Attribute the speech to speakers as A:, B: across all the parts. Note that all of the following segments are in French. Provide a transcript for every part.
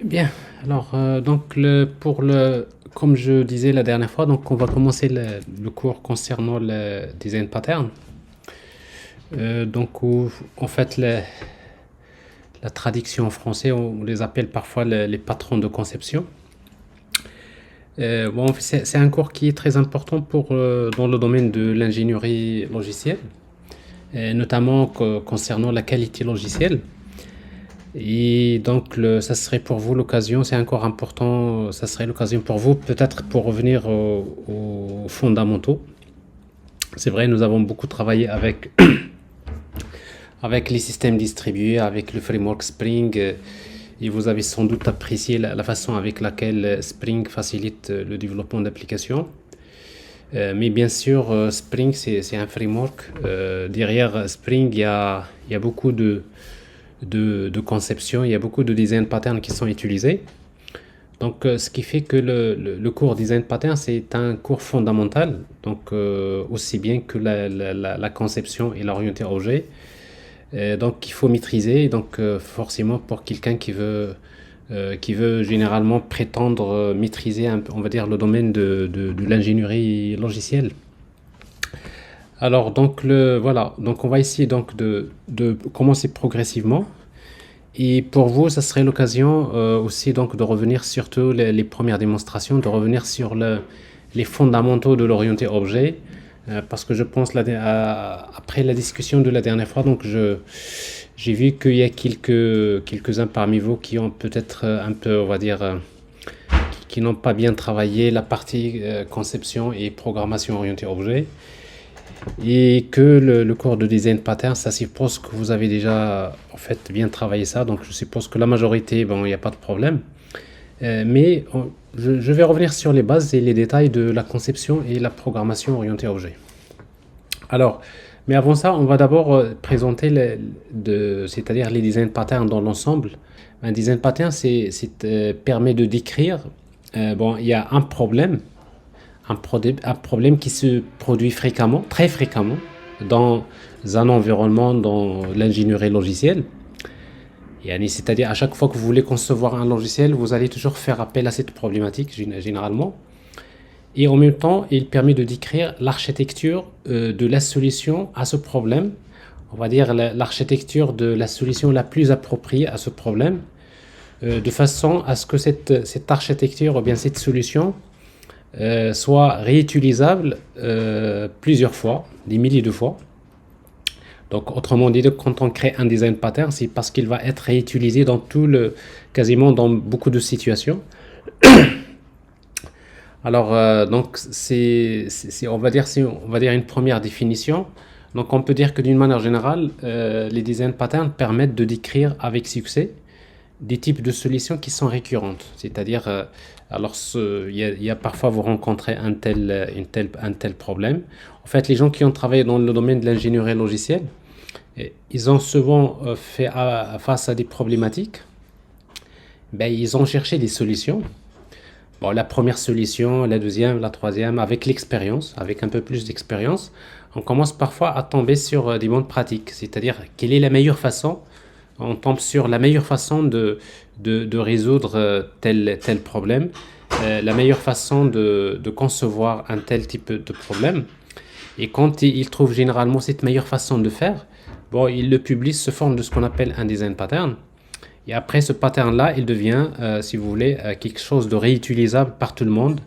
A: Bien, alors comme je disais la dernière fois, donc on va commencer le cours concernant le design pattern. En fait, la traduction en français, on les appelle parfois les patrons de conception. C'est un cours qui est très important dans le domaine de l'ingénierie logicielle, et notamment concernant la qualité logicielle. Et donc, ça serait pour vous l'occasion, c'est encore important, ça serait l'occasion pour vous, peut-être pour revenir aux fondamentaux. C'est vrai, nous avons beaucoup travaillé avec les systèmes distribués, avec le framework Spring, et vous avez sans doute apprécié la façon avec laquelle Spring facilite le développement d'applications. Mais bien sûr, Spring, c'est un framework. Derrière Spring, il y a beaucoup de conception, il y a beaucoup de design patterns qui sont utilisés. Donc, ce qui fait que le cours design pattern, c'est un cours fondamental, donc aussi bien que la conception et l'orienté objet. Donc, il faut maîtriser. Donc, forcément, pour quelqu'un qui veut généralement prétendre maîtriser, on va dire, le domaine de l'ingénierie logicielle. Alors, voilà. Donc, on va essayer donc de commencer progressivement. Et pour vous, ça serait l'occasion aussi donc de revenir surtout les premières démonstrations, de revenir sur les fondamentaux de l'orienté objet, parce que je pense après la discussion de la dernière fois, donc j'ai vu qu'il y a quelques-uns parmi vous qui ont peut-être un peu, on va dire, qui n'ont pas bien travaillé la partie conception et programmation orientée objet. Et que le cours de design pattern, ça suppose que vous avez déjà en fait bien travaillé ça. Donc je suppose que la majorité, bon, il n'y a pas de problème. Je vais revenir sur les bases et les détails de la conception et la programmation orientée objet. Alors, mais avant ça, on va d'abord présenter c'est-à-dire les design patterns dans l'ensemble. Un design pattern, permet de décrire, il y a un problème qui se produit fréquemment, très fréquemment, dans un environnement, dans l'ingénierie logicielle. C'est-à-dire, à chaque fois que vous voulez concevoir un logiciel, vous allez toujours faire appel à cette problématique, généralement. Et en même temps, il permet de décrire l'architecture de la solution à ce problème. On va dire l'architecture de la solution la plus appropriée à ce problème, de façon à ce que cette architecture ou bien cette solution soit réutilisable plusieurs fois, des milliers de fois. Donc, autrement dit, quand on crée un design pattern, c'est parce qu'il va être réutilisé quasiment dans beaucoup de situations. Alors, donc, on va dire une première définition. Donc, on peut dire que d'une manière générale, les design patterns permettent de décrire avec succès des types de solutions qui sont récurrentes. C'est-à-dire, il y a parfois vous rencontrez un tel problème. En fait, les gens qui ont travaillé dans le domaine de l'ingénierie logicielle, ils ont souvent fait face à des problématiques. Ben, ils ont cherché des solutions. Bon, la première solution, la deuxième, la troisième, avec l'expérience, avec un peu plus d'expérience, on commence parfois à tomber sur des bonnes pratiques. C'est-à-dire, quelle est la meilleure façon. On tombe sur la meilleure façon de résoudre tel problème, la meilleure façon de concevoir un tel type de problème. Et quand il trouve généralement cette meilleure façon de faire, bon, il le publie sous forme de ce qu'on appelle un design pattern. Et après ce pattern-là, il devient, si vous voulez, quelque chose de réutilisable par tout le monde,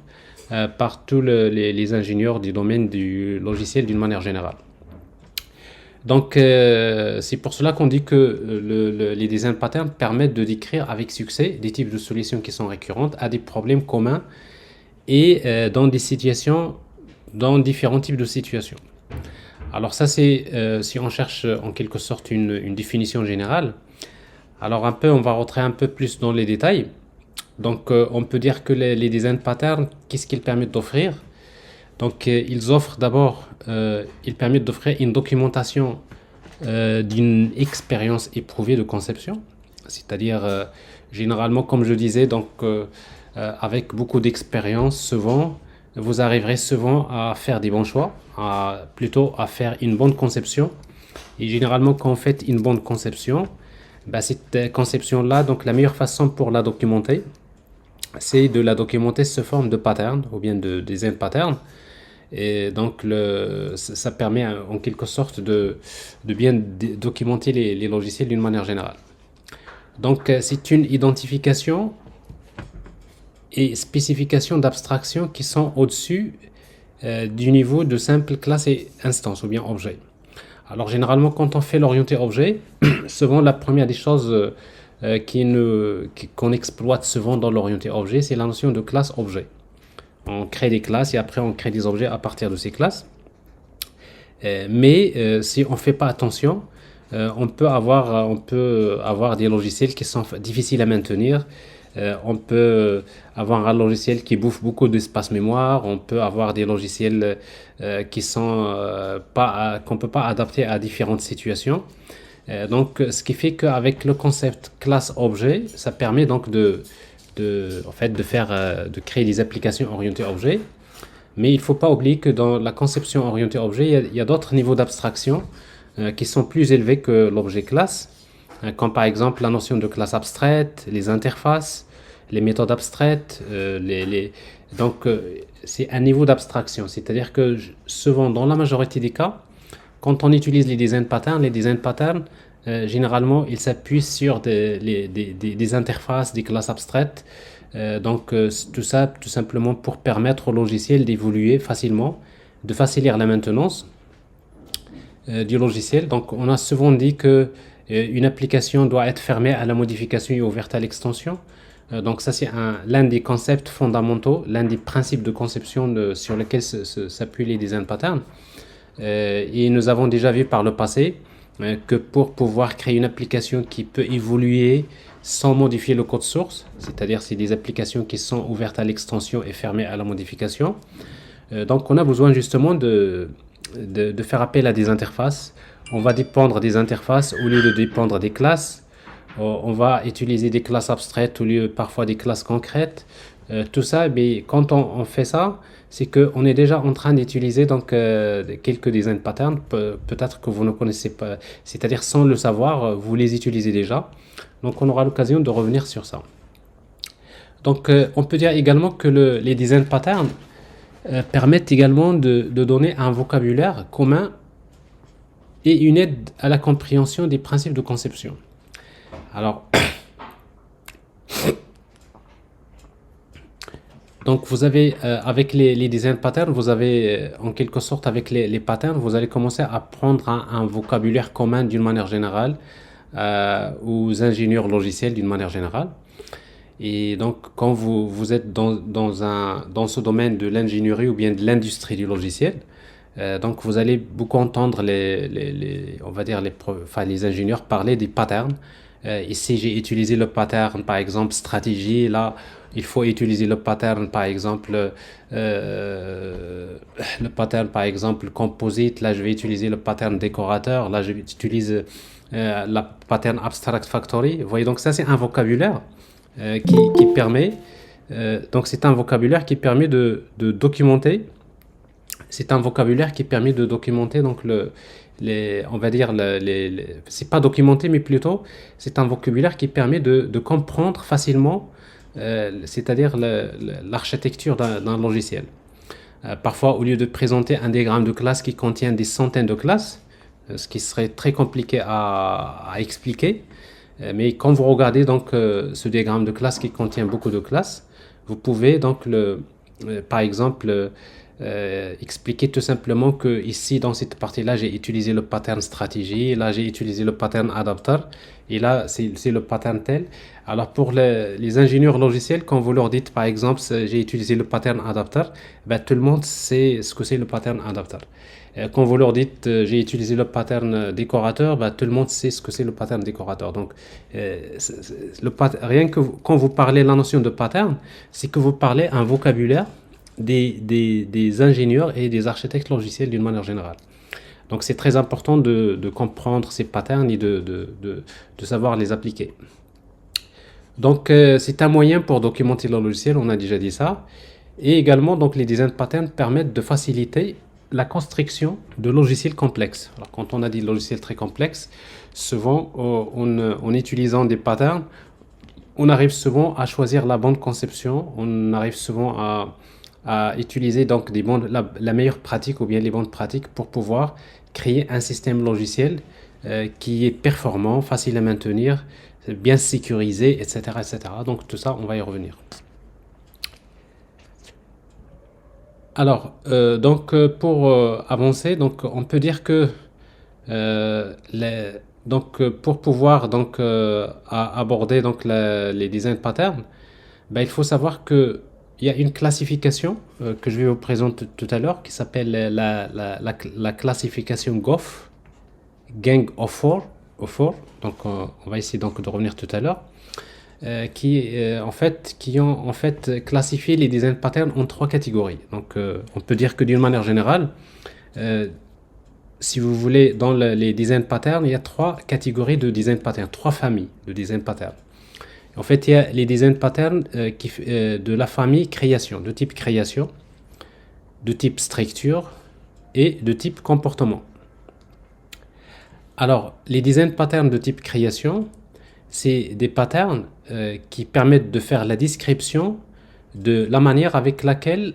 A: par tous les ingénieurs du domaine du logiciel d'une manière générale. Donc, c'est pour cela qu'on dit que les design patterns permettent de décrire avec succès des types de solutions qui sont récurrentes à des problèmes communs et dans différents types de situations. Alors ça, c'est si on cherche en quelque sorte une définition générale. Alors on va rentrer un peu plus dans les détails. Donc, on peut dire que les design patterns, qu'est-ce qu'ils permettent d'offrir? Donc, ils permettent d'offrir une documentation d'une expérience éprouvée de conception. C'est-à-dire, généralement, comme je disais, avec beaucoup d'expérience, souvent, vous arriverez souvent à faire des bons choix, plutôt à faire une bonne conception. Et généralement, quand vous faites une bonne conception, Bah, cette conception-là, donc la meilleure façon pour la documenter, c'est de la documenter sous forme de pattern ou bien de design pattern. Et donc, ça permet en quelque sorte de bien documenter les logiciels d'une manière générale. Donc, c'est une identification et spécification d'abstraction qui sont au-dessus du niveau de simple classe et instance ou bien objet. Alors, généralement, quand on fait l'orienté objet, souvent la première des choses qu'on exploite souvent dans l'orienté objet, c'est la notion de classe objet. On crée des classes et après on crée des objets à partir de ces classes. Mais si on ne fait pas attention, on peut avoir des logiciels qui sont difficiles à maintenir. On peut avoir un logiciel qui bouffe beaucoup d'espace mémoire. On peut avoir des logiciels qui sont qu'on ne peut pas adapter à différentes situations. Donc, ce qui fait qu'avec le concept classe-objet, ça permet donc en fait, de créer des applications orientées objet. Mais il ne faut pas oublier que dans la conception orientée objet, il y a d'autres niveaux d'abstraction qui sont plus élevés que l'objet classe, comme par exemple la notion de classe abstraite, les interfaces, les méthodes abstraites. Donc, c'est un niveau d'abstraction. C'est-à-dire que souvent, dans la majorité des cas, quand on utilise les design patterns, généralement, ils s'appuient sur des interfaces, des classes abstraites. Tout ça, tout simplement pour permettre au logiciel d'évoluer facilement, de faciliter la maintenance du logiciel. Donc, on a souvent dit que une application doit être fermée à la modification et ouverte à l'extension. Donc, ça, c'est l'un des concepts fondamentaux, l'un des principes de conception sur lesquels s'appuient les design patterns. Et nous avons déjà vu par le passé que pour pouvoir créer une application qui peut évoluer sans modifier le code source, c'est-à-dire c'est des applications qui sont ouvertes à l'extension et fermées à la modification. Donc on a besoin justement de faire appel à des interfaces. On va dépendre des interfaces au lieu de dépendre des classes. On va utiliser des classes abstraites au lieu parfois des classes concrètes. Tout ça, mais quand on fait ça, c'est qu'on est déjà en train d'utiliser donc quelques design patterns, peut-être que vous ne connaissez pas, c'est-à-dire sans le savoir, vous les utilisez déjà. Donc on aura l'occasion de revenir sur ça. Donc on peut dire également que les design patterns permettent également de donner un vocabulaire commun et une aide à la compréhension des principes de conception. Alors, donc vous avez, avec les design patterns, vous avez en quelque sorte avec les patterns, vous allez commencer à prendre un vocabulaire commun d'une manière générale aux ingénieurs logiciels d'une manière générale. Et donc quand vous êtes dans ce domaine de l'ingénierie ou bien de l'industrie du logiciel, donc vous allez beaucoup entendre on va dire les ingénieurs parler des patterns. Ici j'ai utilisé le pattern par exemple stratégie, là il faut utiliser le pattern par exemple composite, là je vais utiliser le pattern décorateur, là je vais utiliser la pattern abstract factory. Vous voyez, donc ça c'est un vocabulaire qui permet donc c'est un vocabulaire qui permet de documenter. C'est un vocabulaire qui permet de documenter donc on va dire c'est pas documenté mais plutôt c'est un vocabulaire qui permet de comprendre facilement c'est-à-dire l'architecture d'un logiciel. Parfois, au lieu de présenter un diagramme de classe qui contient des centaines de classes, ce qui serait très compliqué à expliquer, mais quand vous regardez donc ce diagramme de classe qui contient beaucoup de classes, vous pouvez donc par exemple expliquer tout simplement que ici dans cette partie-là j'ai utilisé le pattern stratégie, là j'ai utilisé le pattern adapteur et là c'est le pattern tel. Alors pour les ingénieurs logiciels, quand vous leur dites par exemple j'ai utilisé le pattern adapteur, ben, tout le monde sait ce que c'est le pattern adapteur. Quand vous leur dites j'ai utilisé le pattern décorateur, ben, tout le monde sait ce que c'est le pattern décorateur. Donc rien que quand vous parlez la notion de pattern, c'est que vous parlez un vocabulaire des ingénieurs et des architectes logiciels d'une manière générale. Donc c'est très important de comprendre ces patterns et de savoir les appliquer. Donc c'est un moyen pour documenter le logiciel, on a déjà dit ça. Et également donc les design patterns permettent de faciliter la construction de logiciels complexes. Alors, quand on a des logiciels très complexes, souvent, en utilisant des patterns, on arrive souvent à choisir la bonne conception, on arrive souvent à utiliser donc la meilleure pratique ou bien les bonnes pratiques pour pouvoir créer un système logiciel qui est performant, facile à maintenir, bien sécurisé, etc., etc. Donc tout ça, on va y revenir. Alors, pour avancer, donc on peut dire que pour pouvoir aborder les design patterns, ben, il faut savoir que il y a une classification que je vais vous présenter tout à l'heure qui s'appelle la classification GOF, Gang of Four. Donc on va essayer donc de revenir tout à l'heure. Qui ont en fait classifié les design patterns en trois catégories. Donc on peut dire que d'une manière générale, si vous voulez, dans les design patterns, il y a trois catégories de design patterns, trois familles de design patterns. En fait, il y a les design patterns de la famille création, de type création, de type structure et de type comportement. Alors, les design patterns de type création, c'est des patterns qui permettent de faire la description de la manière avec laquelle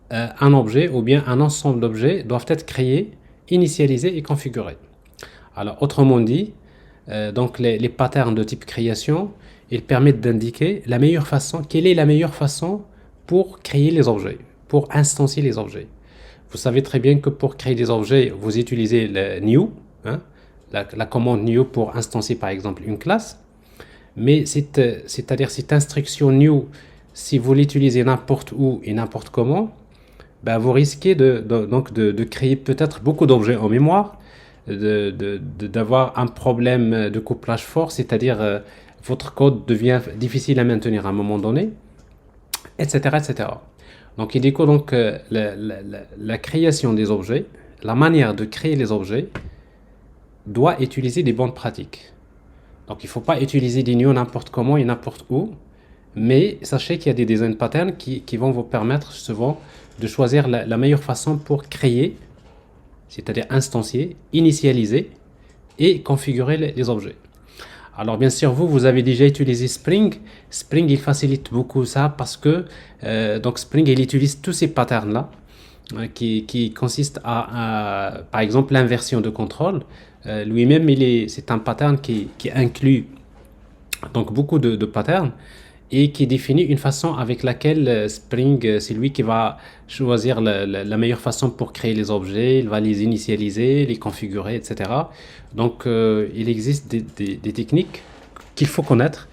A: un objet ou bien un ensemble d'objets doivent être créés, initialisés et configurés. Alors, autrement dit, donc les patterns de type création, ils permettent d'indiquer la meilleure façon, quelle est la meilleure façon pour créer les objets, pour instancier les objets. Vous savez très bien que pour créer des objets, vous utilisez le new, hein, la commande new pour instancier par exemple une classe. Mais c'est-à-dire cette instruction new, si vous l'utilisez n'importe où et n'importe comment, ben vous risquez de créer peut-être beaucoup d'objets en mémoire, d'avoir un problème de couplage fort, c'est-à-dire votre code devient difficile à maintenir à un moment donné, etc. etc. Donc il découle donc la création des objets, la manière de créer les objets doit utiliser des bonnes pratiques. Donc il ne faut pas utiliser des new n'importe comment et n'importe où, mais sachez qu'il y a des design patterns qui vont vous permettre souvent de choisir la meilleure façon pour créer, c'est-à-dire instancier, initialiser et configurer les objets. Alors bien sûr, vous avez déjà utilisé Spring. Spring, il facilite beaucoup ça parce que donc Spring, il utilise tous ces patterns-là qui consistent par exemple, l'inversion de contrôle. Lui-même, c'est un pattern qui inclut donc beaucoup de patterns et qui définit une façon avec laquelle Spring, c'est lui qui va choisir la meilleure façon pour créer les objets, il va les initialiser, les configurer, etc. Donc, il existe des techniques qu'il faut connaître.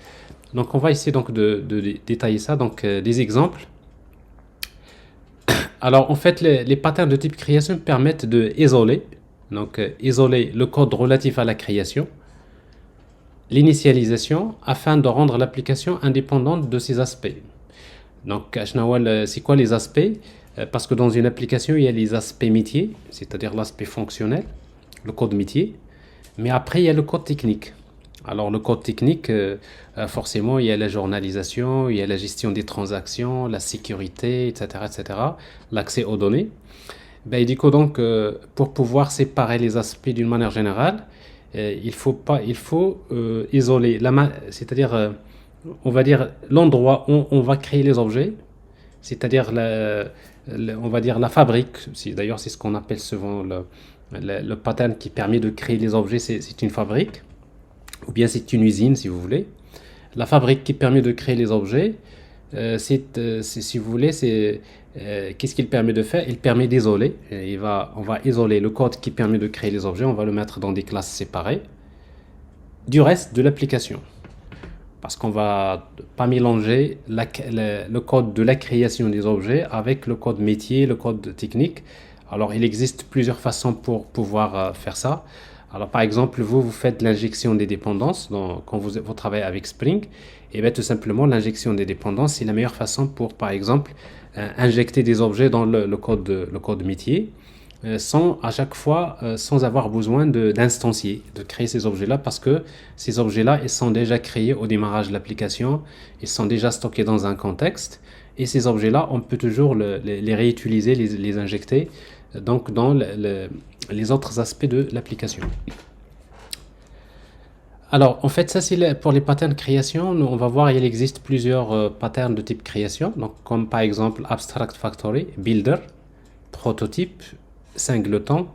A: Donc, on va essayer donc de détailler ça. Donc, des exemples. Alors, en fait, les patterns de type création permettent d'isoler, isoler le code relatif à la création, l'initialisation, afin de rendre l'application indépendante de ses aspects. Donc, c'est quoi les aspects? Parce que dans une application, il y a les aspects métiers, c'est-à-dire l'aspect fonctionnel, le code métier, mais après, il y a le code technique. Alors, le code technique, forcément, il y a la journalisation, il y a la gestion des transactions, la sécurité, etc., etc., l'accès aux données. Ben, du coup, donc, pour pouvoir séparer les aspects d'une manière générale, il faut isoler, c'est-à-dire, on va dire, l'endroit où on va créer les objets, c'est-à-dire, on va dire la fabrique. D'ailleurs, c'est ce qu'on appelle souvent le pattern qui permet de créer les objets, c'est une fabrique. Ou bien c'est une usine si vous voulez. La fabrique qui permet de créer les objets, si vous voulez, qu'est-ce qu'il permet de faire? Il permet d'isoler. On va isoler le code qui permet de créer les objets, on va le mettre dans des classes séparées du reste de l'application. Parce qu'on va pas mélanger le code de la création des objets avec le code métier, le code technique. Alors il existe plusieurs façons pour pouvoir faire ça. Alors, par exemple, vous faites l'injection des dépendances quand vous travaillez avec Spring. Et bien, tout simplement, l'injection des dépendances, c'est la meilleure façon pour, par exemple, injecter des objets dans le code métier à chaque fois, sans avoir besoin d'instancier, de créer ces objets-là, parce que ces objets-là, ils sont déjà créés au démarrage de l'application, ils sont déjà stockés dans un contexte. Et ces objets-là, on peut toujours les réutiliser, les injecter donc dans les autres aspects de l'application. Alors, en fait, ça, c'est pour les patterns de création. On va voir, il existe plusieurs patterns de type création. Donc, comme par exemple Abstract Factory, Builder, Prototype, Singleton.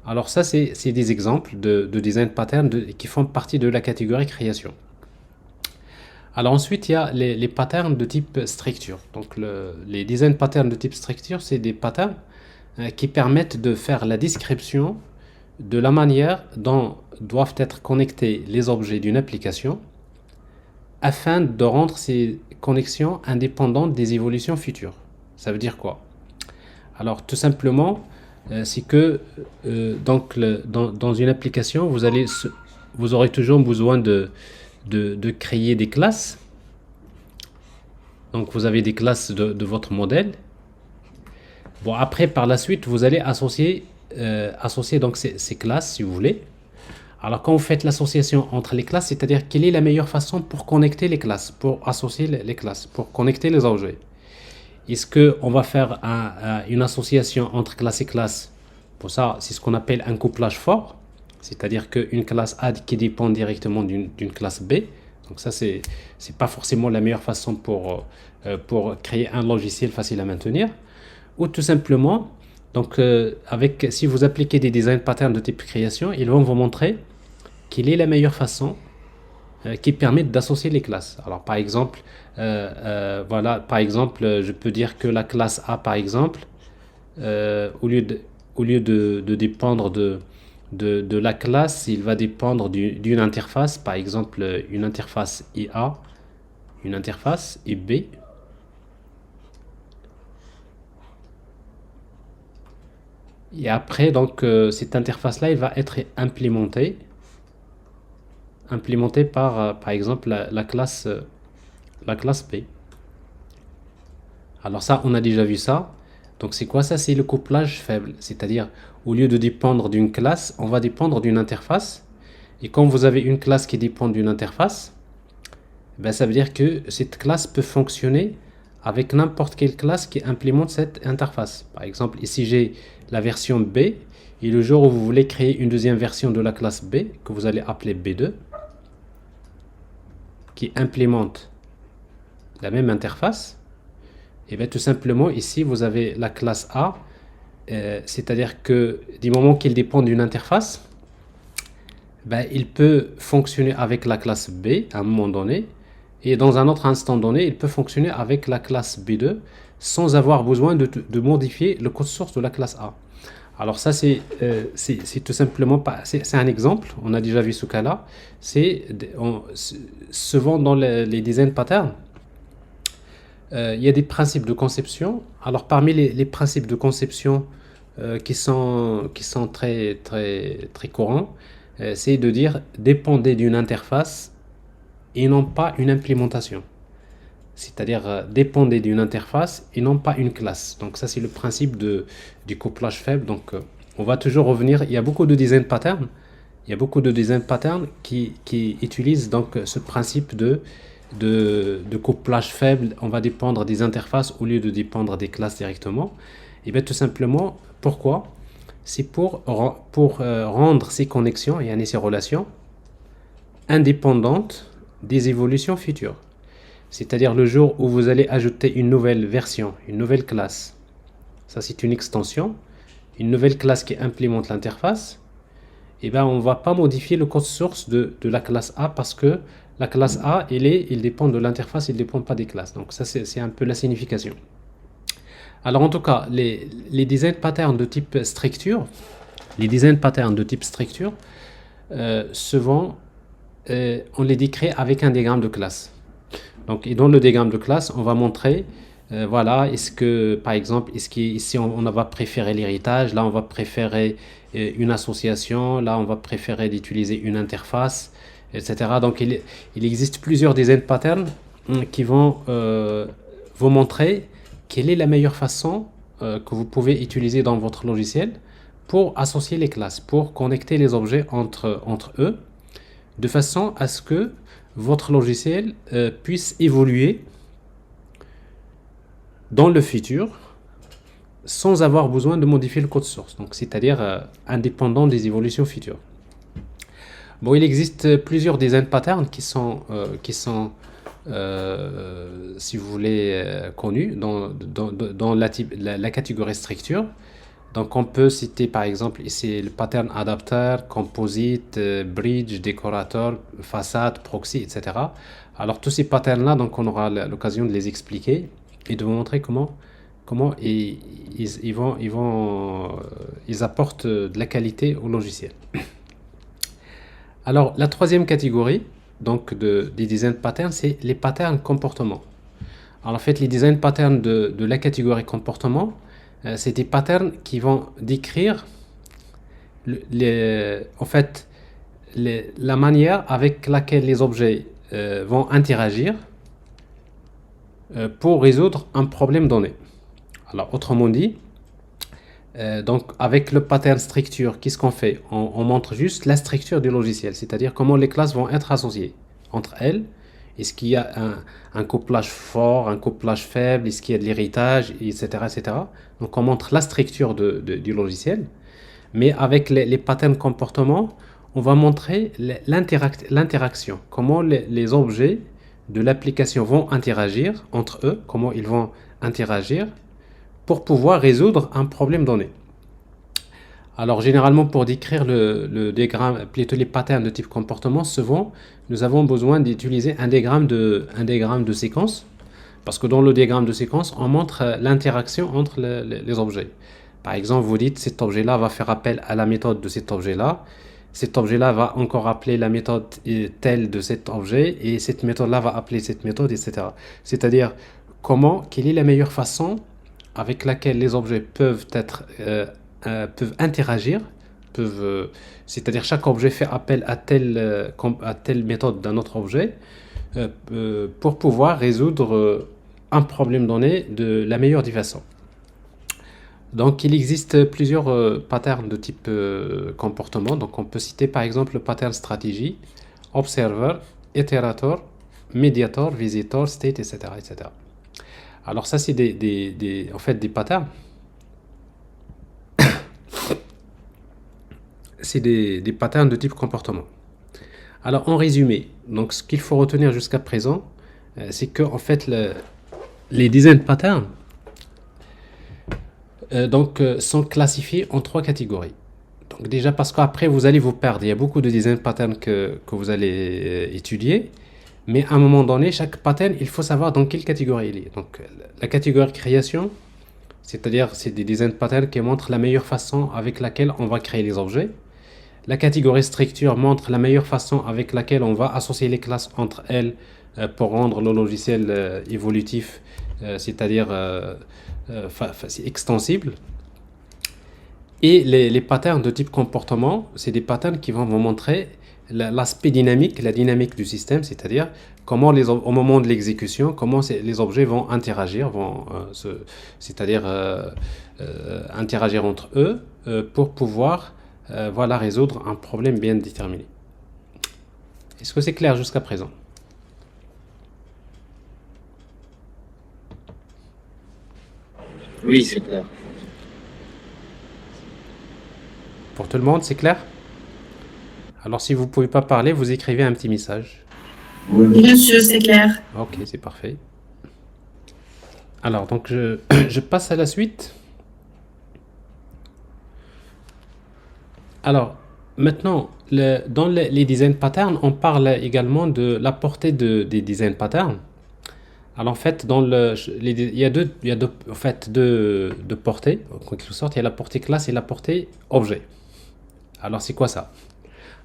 A: Alors, ça, c'est des exemples de design patterns qui font partie de la catégorie création. Alors, ensuite, il y a les patterns de type structure. Donc, les design patterns de type structure, c'est des patterns qui permettent de faire la description de la manière dont doivent être connectés les objets d'une application afin de rendre ces connexions indépendantes des évolutions futures. Ça veut dire quoi? Alors tout simplement, c'est que dans une application, vous aurez toujours besoin de créer des classes. Donc vous avez des classes de votre modèle. Bon, après, par la suite, vous allez associer donc ces classes, si vous voulez. Alors, quand vous faites l'association entre les classes, c'est-à-dire quelle est la meilleure façon pour connecter les classes, pour associer les classes, pour connecter les objets. Est-ce qu'on va faire une association entre classe et classe? Pour ça, c'est ce qu'on appelle un couplage fort, c'est-à-dire qu'une classe A qui dépend directement d'une classe B. Donc ça, c'est pas forcément la meilleure façon pour créer un logiciel facile à maintenir. Ou tout simplement, donc si vous appliquez des design patterns de type création, ils vont vous montrer quelle est la meilleure façon qui permet d'associer les classes. Alors par exemple, voilà, par exemple, je peux dire que la classe A, par exemple, au lieu de dépendre de la classe, il va dépendre d'une interface, par exemple une interface IA, une interface IB. Et après, donc, cette interface-là, elle va être implémentée par exemple, la classe B. Alors ça, on a déjà vu ça. Donc c'est quoi ça? C'est le couplage faible. C'est-à-dire, au lieu de dépendre d'une classe, on va dépendre d'une interface. Et quand vous avez une classe qui dépend d'une interface, ben, ça veut dire que cette classe peut fonctionner avec n'importe quelle classe qui implémente cette interface. Par exemple, ici j'ai la version B, et le jour où vous voulez créer une deuxième version de la classe B, que vous allez appeler B2, qui implémente la même interface, et bien tout simplement ici vous avez la classe A, c'est-à-dire que du moment qu'il dépend d'une interface, ben, il peut fonctionner avec la classe B à un moment donné, et dans un autre instant donné, il peut fonctionner avec la classe B2 sans avoir besoin de modifier le code source de la classe A. Alors ça, c'est tout simplement pas, c'est un exemple, on a déjà vu ce cas-là. Souvent dans les design patterns, il y a des principes de conception. Alors parmi les principes de conception qui sont très, très, très courants, c'est de dire dépendez d'une interface et non pas une implémentation. C'est-à-dire dépendez d'une interface et non pas une classe. Donc ça, c'est le principe du couplage faible. Donc on va toujours revenir. Il y a beaucoup de design patterns. Il y a beaucoup de design patterns qui utilisent donc ce principe de couplage faible. On va dépendre des interfaces au lieu de dépendre des classes directement. Et bien tout simplement, pourquoi? C'est pour rendre ces connexions et ces relations indépendantes des évolutions futures. C'est-à-dire le jour où vous allez ajouter une nouvelle version, une nouvelle classe. Ça, c'est une extension. Une nouvelle classe qui implémente l'interface. Et ben, on ne va pas modifier le code source de la classe A parce que la classe A, il dépend de l'interface, il ne dépend pas des classes. Donc ça, c'est un peu la signification. Alors en tout cas, les design patterns de type structure, souvent, on les décrit avec un diagramme de classe. Donc, et dans le diagramme de classe, on va montrer, voilà, est-ce que, par exemple, ici on va préférer l'héritage, là on va préférer une association, là on va préférer d'utiliser une interface, etc. Donc, il existe plusieurs design patterns qui vont vous montrer quelle est la meilleure façon que vous pouvez utiliser dans votre logiciel pour associer les classes, pour connecter les objets entre eux, de façon à ce que votre logiciel puisse évoluer dans le futur sans avoir besoin de modifier le code source, donc c'est-à-dire indépendant des évolutions futures. Bon, il existe plusieurs design patterns si vous voulez, connus dans la catégorie structure. Donc, on peut citer par exemple ici le pattern adapteur, composite, bridge, décorateur, façade, proxy, etc. Alors, tous ces patterns-là, donc on aura l'occasion de les expliquer et de vous montrer comment ils apportent de la qualité au logiciel. Alors, la troisième catégorie donc des design patterns, c'est les patterns comportement. Alors, en fait, les design patterns de la catégorie comportement, c'est des patterns qui vont décrire en fait, la manière avec laquelle les objets vont interagir pour résoudre un problème donné. Alors, autrement dit, donc avec le pattern structure, qu'est-ce qu'on fait? On montre juste la structure du logiciel, c'est-à-dire comment les classes vont être associées entre elles. Est-ce qu'il y a un couplage fort, un couplage faible, est-ce qu'il y a de l'héritage, etc., etc. Donc on montre la structure du logiciel, mais avec les patterns comportement, on va montrer l'interaction, comment les objets de l'application vont interagir entre eux, comment ils vont interagir pour pouvoir résoudre un problème donné. Alors généralement pour décrire le diagramme, plutôt les patterns de type comportement, souvent nous avons besoin d'utiliser un diagramme de séquence, parce que dans le diagramme de séquence, on montre l'interaction entre les objets. Par exemple, vous dites cet objet-là va faire appel à la méthode de cet objet-là, cet objet-là va encore appeler la méthode telle de cet objet, et cette méthode-là va appeler cette méthode, etc. C'est-à-dire quelle est la meilleure façon avec laquelle les objets peuvent interagir, c'est-à-dire chaque objet fait appel à telle méthode d'un autre objet pour pouvoir résoudre un problème donné de la meilleure des façons. Donc il existe plusieurs patterns de type comportement. Donc on peut citer par exemple le pattern stratégie, observer, itérateur, mediator, visitor, state, etc., etc. Alors ça c'est en fait des patterns. C'est des patterns de type comportement. Alors en résumé, donc ce qu'il faut retenir jusqu'à présent, c'est que en fait les design patterns sont classifiés en trois catégories. Donc déjà parce qu'après vous allez vous perdre, il y a beaucoup de design patterns que vous allez étudier, mais à un moment donné, chaque pattern, il faut savoir dans quelle catégorie il est. Donc la catégorie création, c'est-à-dire c'est des design patterns qui montrent la meilleure façon avec laquelle on va créer les objets. La catégorie structure montre la meilleure façon avec laquelle on va associer les classes entre elles pour rendre le logiciel évolutif, c'est-à-dire extensible. Et les patterns de type comportement, c'est des patterns qui vont vous montrer l'aspect dynamique, la dynamique du système, c'est-à-dire comment au moment de l'exécution, comment les objets vont interagir, c'est-à-dire interagir entre eux pour pouvoir résoudre un problème bien déterminé. Est-ce que c'est clair jusqu'à présent?
B: Oui, c'est clair.
A: Pour tout le monde, c'est clair? Alors si vous ne pouvez pas parler, vous écrivez un petit message.
B: Oui,
C: Monsieur, c'est clair.
A: Ok, c'est parfait. Alors donc je passe à la suite. Alors maintenant, dans les design patterns, on parle également de la portée des design patterns. Alors en fait, il y a deux portées, en quelque sorte. Il y a la portée classe et la portée objet. Alors c'est quoi ça?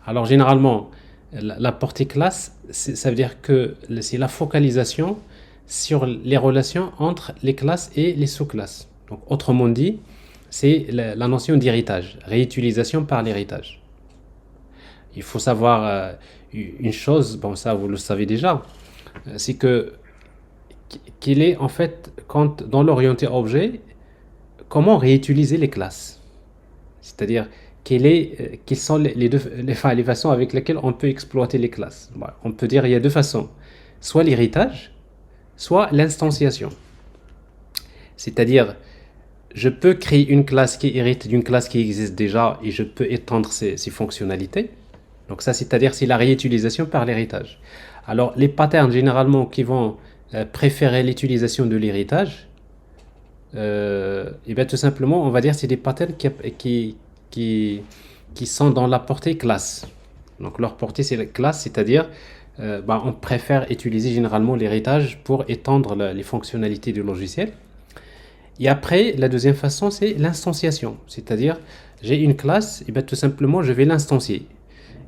A: Alors généralement, la portée classe, ça veut dire que c'est la focalisation sur les relations entre les classes et les sous-classes. Donc autrement dit, c'est la notion d'héritage, réutilisation par l'héritage. Il faut savoir une chose, bon ça vous le savez déjà, c'est qu'il est en fait, dans l'orienté objet, comment réutiliser les classes. C'est-à-dire, quelles sont les façons avec lesquelles on peut exploiter les classes. On peut dire il y a deux façons, soit l'héritage, soit l'instanciation. C'est-à-dire, je peux créer une classe qui hérite d'une classe qui existe déjà et je peux étendre ses fonctionnalités. Donc ça, c'est-à-dire c'est la réutilisation par l'héritage. Alors les patterns généralement qui vont préférer l'utilisation de l'héritage, et bien tout simplement, on va dire c'est des patterns qui, qui sont dans la portée classe. Donc leur portée c'est la classe, c'est-à-dire on préfère utiliser généralement l'héritage pour étendre les fonctionnalités du logiciel. Et après, la deuxième façon, c'est l'instanciation. C'est-à-dire, j'ai une classe, et bien tout simplement, je vais l'instancier.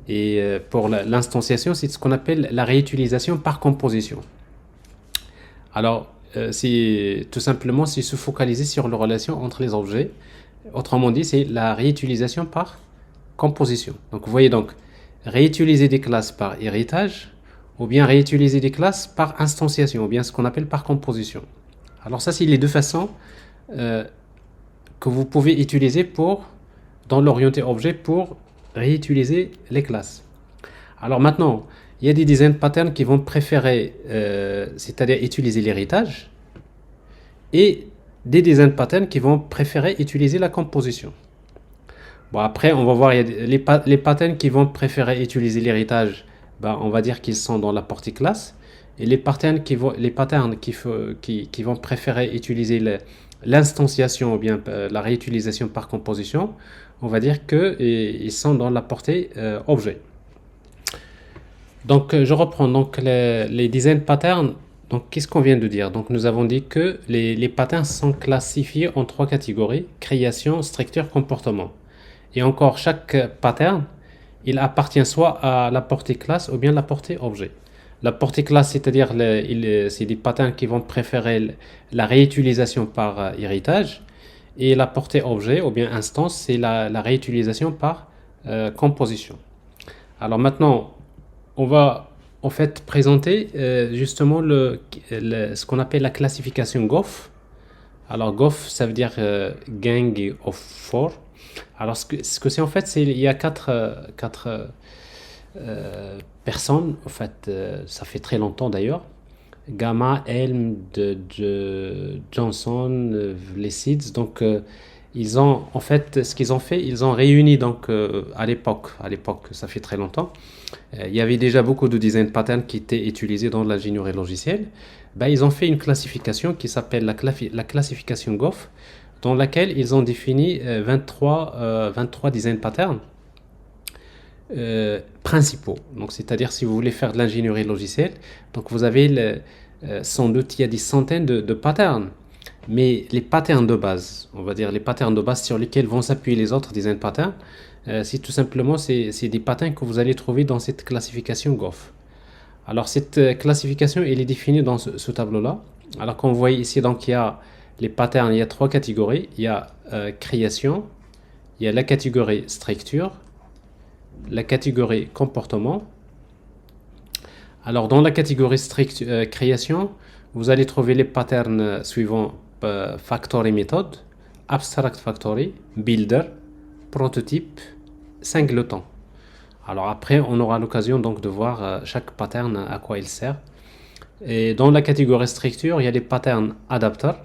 A: Et pour l'instanciation, c'est ce qu'on appelle la réutilisation par composition. Alors, c'est tout simplement c'est se focaliser sur la relation entre les objets. Autrement dit, c'est la réutilisation par composition. Donc, vous voyez donc, réutiliser des classes par héritage, ou bien réutiliser des classes par instanciation, ou bien ce qu'on appelle par composition. Alors ça, c'est les deux façons euh, que vous pouvez utiliser pour, dans l'orienté objet pour réutiliser les classes. Alors maintenant, il y a des design patterns qui vont préférer, c'est-à-dire utiliser l'héritage, et des design patterns qui vont préférer utiliser la composition. Bon, après, on va voir, il y a les patterns qui vont préférer utiliser l'héritage, on va dire qu'ils sont dans la partie classe. Et les patterns qui vont préférer utiliser l'instanciation ou bien la réutilisation par composition, on va dire qu'ils sont dans la portée objet. Donc, je reprends donc les design patterns. Donc, qu'est-ce qu'on vient de dire? Donc, nous avons dit que les patterns sont classifiés en trois catégories: création, structure, comportement. Et encore, chaque pattern, il appartient soit à la portée classe ou bien la portée objet. La portée classe, c'est-à-dire c'est des patterns qui vont préférer la réutilisation par héritage. Et la portée objet ou bien instance, c'est la réutilisation par composition. Alors maintenant, on va en fait présenter justement ce qu'on appelle la classification Goff. Alors Goff, ça veut dire gang of four. Alors ce que c'est en fait, il y a quatre personnes, en fait, ça fait très longtemps d'ailleurs. Gamma, Helm, Johnson, les Seeds. Donc ils ont en fait ce qu'ils ont fait, ils ont réuni donc à l'époque, ça fait très longtemps. Il y avait déjà beaucoup de design patterns qui étaient utilisés dans l'ingénierie logicielle. Ils ont fait une classification qui s'appelle la classification Goff, dans laquelle ils ont défini 23 design patterns principaux. Donc, c'est-à-dire si vous voulez faire de l'ingénierie logicielle, donc vous avez sans doute il y a des centaines de patterns, mais les patterns de base, on va dire les patterns de base sur lesquels vont s'appuyer les autres design patterns, c'est tout simplement c'est des patterns que vous allez trouver dans cette classification Goff. Alors cette classification elle est définie dans ce tableau-là. Alors comme vous voyez ici, donc il y a les patterns, il y a trois catégories. Il y a création, il y a la catégorie structure, la catégorie comportement. Alors dans la catégorie création, vous allez trouver les patterns suivants: factory method, abstract factory, builder, prototype, singleton. Alors après, on aura l'occasion donc de voir chaque pattern à quoi il sert. Et dans la catégorie structure, il y a les patterns adapteurs.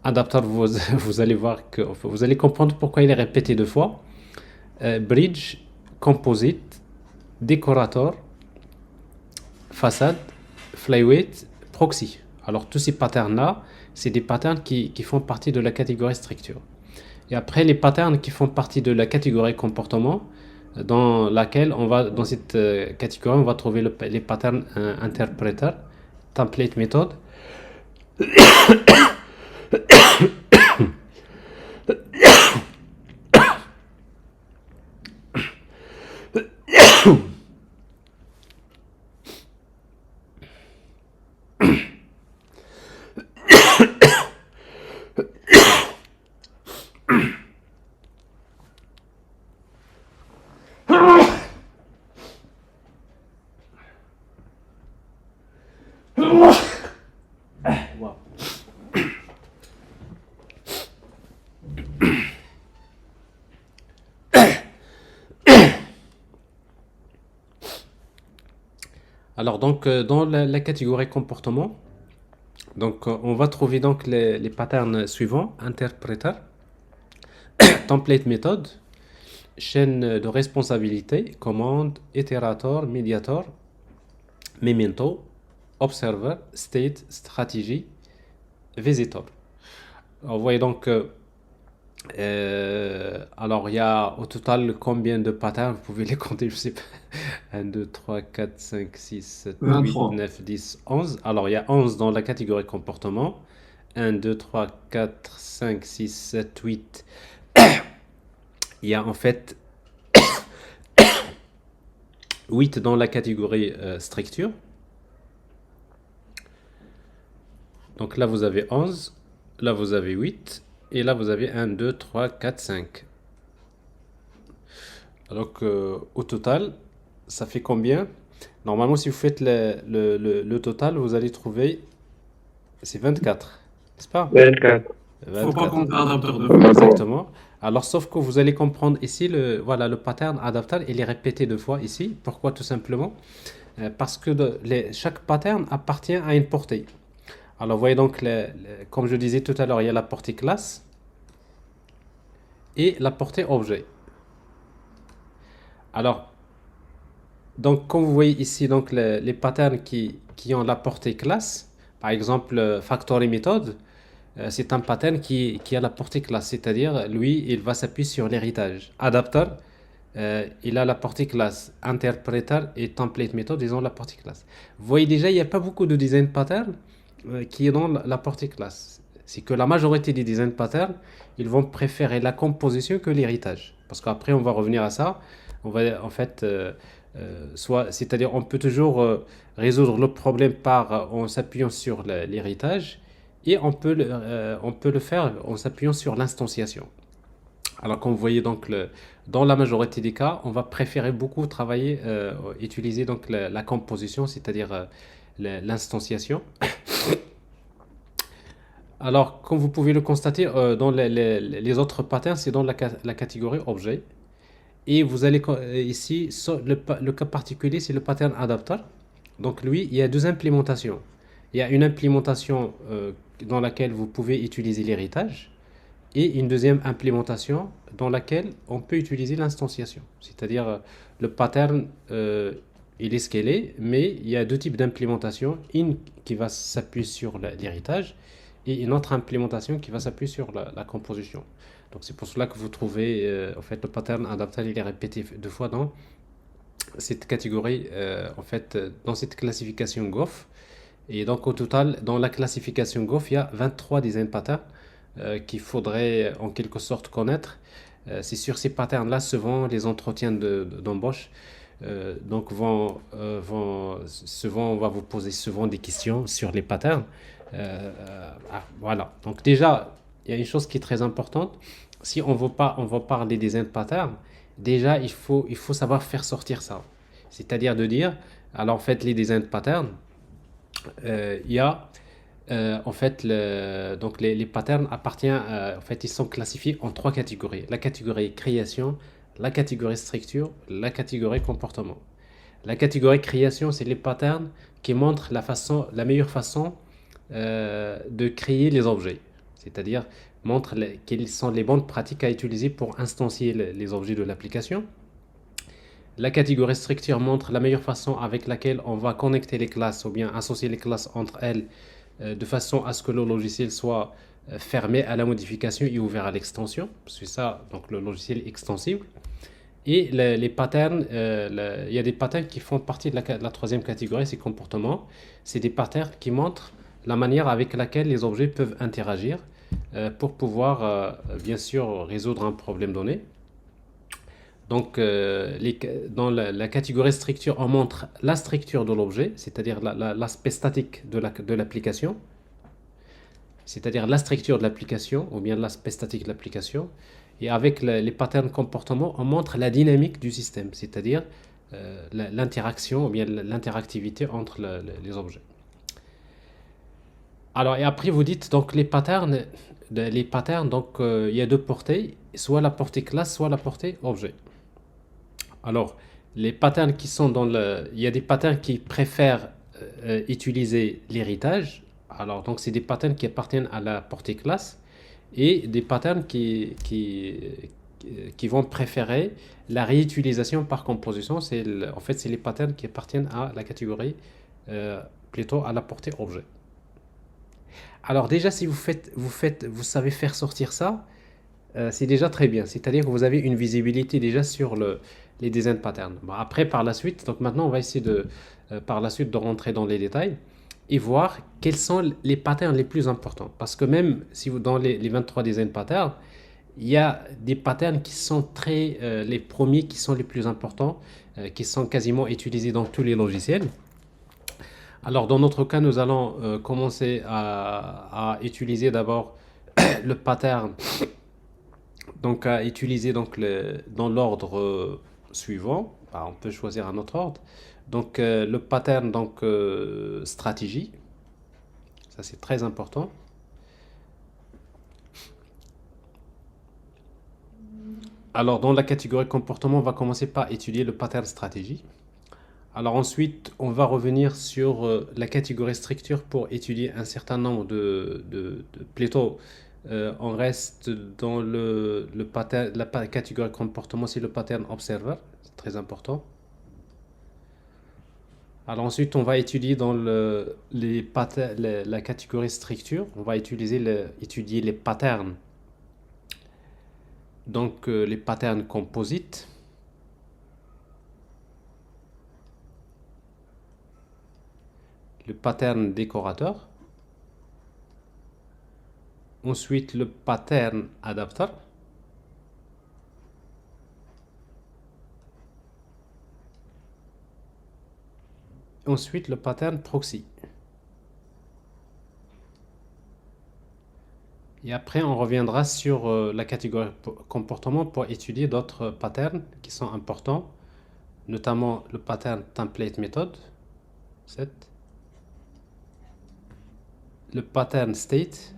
A: Adapteur, vous allez voir que vous allez comprendre pourquoi il est répété deux fois. Bridge, composite, décorateur, façade, flyweight, proxy. Alors tous ces patterns-là, c'est des patterns qui font partie de la catégorie structure. Et après, les patterns qui font partie de la catégorie comportement, dans laquelle dans cette catégorie, on va trouver les patterns interpréteurs, template method, Alors donc dans la catégorie comportement, Donc, on va trouver donc les patterns suivants: interpréteur, template méthode, chaîne de responsabilité, commande, itérateur, médiator, memento, observer, state, stratégie, visitor. Vous voyez donc, alors il y a au total combien de patterns? Vous pouvez les compter, je sais pas. 1, 2, 3, 4, 5, 6, 7, 8,
B: 23.
A: 9, 10, 11. Alors il y a 11 dans la catégorie comportement. 1, 2, 3, 4, 5, 6, 7, 8. Il y a en fait 8 dans la catégorie structure. Donc là, vous avez 11. Là, vous avez 8. Et là, vous avez 1, 2, 3, 4, 5. Donc, au total, ça fait combien? Normalement, si vous faites le total, vous allez trouver, c'est 24, n'est-ce pas?
C: 24.
B: Faut pas
A: 24,
B: compter adapteur de fois.
C: D'accord.
A: exactement. Alors, sauf que vous allez comprendre ici, voilà, le pattern adapteur, il est répété deux fois ici. Pourquoi? Tout simplement parce que chaque pattern appartient à une portée. Alors, vous voyez donc, comme je disais tout à l'heure, il y a la portée classe et la portée objet. Alors, donc, comme vous voyez ici, donc, les patterns qui ont la portée classe, par exemple, factory method, c'est un pattern qui a la portée classe, c'est-à-dire, lui, il va s'appuyer sur l'héritage. Adapter, il a la portée classe. Interpreter et template method, ils ont la portée classe. Vous voyez déjà, il n'y a pas beaucoup de design patterns qui est dans la portée classe. C'est que la majorité des design patterns, ils vont préférer la composition que l'héritage. Parce qu'après, on va revenir à ça. On va en fait, c'est-à-dire, on peut toujours résoudre le problème en s'appuyant sur l'héritage, et on peut le faire en s'appuyant sur l'instanciation. Alors, comme vous voyez, donc, dans la majorité des cas, on va préférer beaucoup travailler, utiliser donc la composition, c'est-à-dire l'instanciation. Alors, comme vous pouvez le constater, dans les autres patterns, c'est dans la catégorie objet. Et vous allez ici, le cas particulier, c'est le pattern adapter. Donc lui, il y a deux implémentations. Il y a une implémentation dans laquelle vous pouvez utiliser l'héritage, et une deuxième implémentation dans laquelle on peut utiliser l'instanciation. C'est-à-dire, le pattern, il est scalé, mais il y a deux types d'implémentation. Une qui va s'appuyer sur l'héritage, et une autre implémentation qui va s'appuyer sur la composition. Donc c'est pour cela que vous trouvez, en fait, le pattern adapter, il est répété deux fois dans cette catégorie, en fait, dans cette classification GOF. Et donc au total, dans la classification GOF, il y a 23 design patterns qu'il faudrait en quelque sorte connaître. C'est sur ces patterns-là souvent les entretiens d'embauche donc souvent on va vous poser souvent des questions sur les patterns. Voilà. Donc déjà, il y a une chose qui est très importante. Si on veut parler des end patterns, déjà il faut savoir faire sortir ça. C'est-à-dire de dire, alors en fait les design patterns, il y a en fait, donc les patterns appartiennent, en fait, ils sont classifiés en trois catégories. La catégorie création, la catégorie structure, la catégorie comportement. La catégorie création, c'est les patterns qui montrent la meilleure façon de créer les objets. C'est-à-dire, montrent quelles sont les bonnes pratiques à utiliser pour instancier les objets de l'application. La catégorie structure montre la meilleure façon avec laquelle on va connecter les classes ou bien associer les classes entre elles de façon à ce que le logiciel soit fermé à la modification et ouvert à l'extension. C'est ça, donc le logiciel extensible. Et les patterns, il y a des patterns qui font partie de la troisième catégorie, c'est comportements. C'est des patterns qui montrent la manière avec laquelle les objets peuvent interagir pour pouvoir, bien sûr, résoudre un problème donné. Donc, dans la catégorie structure, on montre la structure de l'objet, c'est-à-dire l'aspect statique de l'application, c'est-à-dire la structure de l'application ou bien l'aspect statique de l'application. Et avec les patterns comportement, on montre la dynamique du système, c'est-à-dire l'interaction ou bien l'interactivité entre les objets. Alors, et après, vous dites donc les patterns, donc il y a deux portées, soit la portée classe, soit la portée objet. Alors, les patterns qui sont il y a des patterns qui préfèrent utiliser l'héritage. Alors, donc, c'est des patterns qui appartiennent à la portée classe et des patterns qui vont préférer la réutilisation par composition. En fait, c'est les patterns qui appartiennent à la catégorie, euh, plutôt à la portée objet. Alors déjà, si vous savez faire sortir ça, c'est déjà très bien. C'est-à-dire que vous avez une visibilité déjà sur les design patterns. Bon, après, par la suite, donc maintenant, on va essayer par la suite de rentrer dans les détails et voir quels sont les patterns les plus importants. Parce que même si vous, dans les 23 design patterns, il y a des patterns qui sont les premiers qui sont les plus importants, qui sont quasiment utilisés dans tous les logiciels. Alors, dans notre cas, nous allons commencer à utiliser d'abord le pattern, donc à utiliser donc dans l'ordre suivant. Bah, on peut choisir un autre ordre. Donc, le pattern donc stratégie, ça c'est très important. Alors, dans la catégorie comportement, on va commencer par étudier le pattern stratégie. Alors ensuite, on va revenir sur la catégorie structure pour étudier un certain nombre plutôt, on reste dans le pattern, catégorie comportement, c'est le pattern observer, c'est très important. Alors ensuite, on va étudier dans la catégorie structure, on va étudier les patterns, donc les patterns composites. Le pattern décorateur, ensuite le pattern adapter, ensuite le pattern proxy. Et après, on reviendra sur la catégorie comportement pour étudier d'autres patterns qui sont importants, notamment le pattern template method, 7, le pattern state,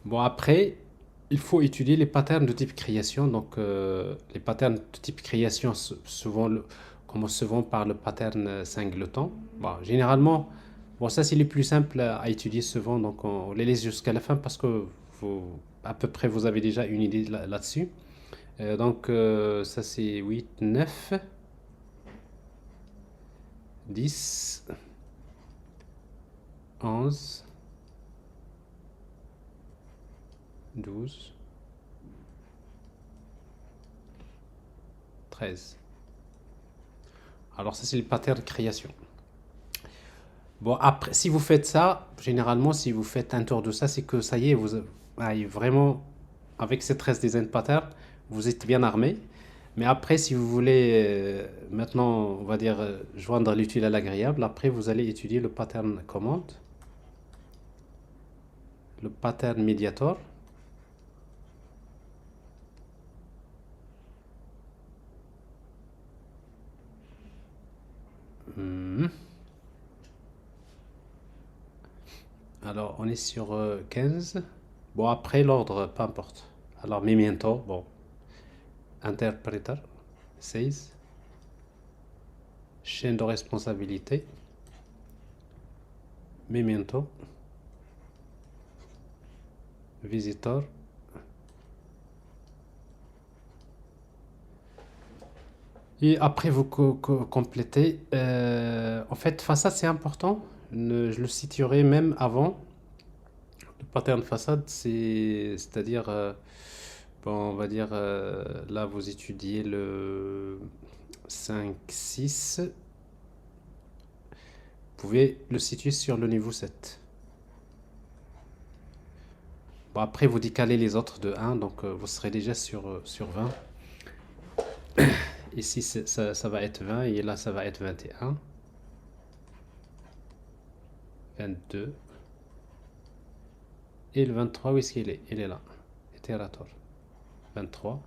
A: bon après, il faut étudier les patterns de type création. Donc les patterns de type création commencent souvent par le pattern singleton. Bon, généralement, bon ça c'est les plus simples à étudier souvent, donc on les laisse jusqu'à la fin parce que à peu près vous avez déjà une idée là-dessus. Donc ça c'est 8, 9, 10, 11, 12, 13. Alors ça c'est le pattern création. Bon après, si vous faites ça, généralement si vous faites un tour de ça, c'est que ça y est, vous avez vraiment, avec ces 13 design patterns, vous êtes bien armé. Mais après, si vous voulez maintenant, on va dire, joindre l'utile à l'agréable, après vous allez étudier le pattern commande, le pattern mediator, Hmm. Alors on est sur 15. Bon après l'ordre, peu importe. Alors memento, bon, interpreter, 16, chaîne de responsabilité, memento, visitor, et après vous complétez. En fait, façade c'est important. Je le situerai même avant. Le pattern façade, c'est-à-dire, bon, on va dire, là vous étudiez le 5, 6. Vous pouvez le situer sur le niveau 7. Bon, après, vous décalez les autres de 1, donc vous serez déjà sur 20. Ici, ça va être 20 et là, ça va être 21, 22. Et le 23, où est-ce qu'il est? Il est là. Itérateur. 23.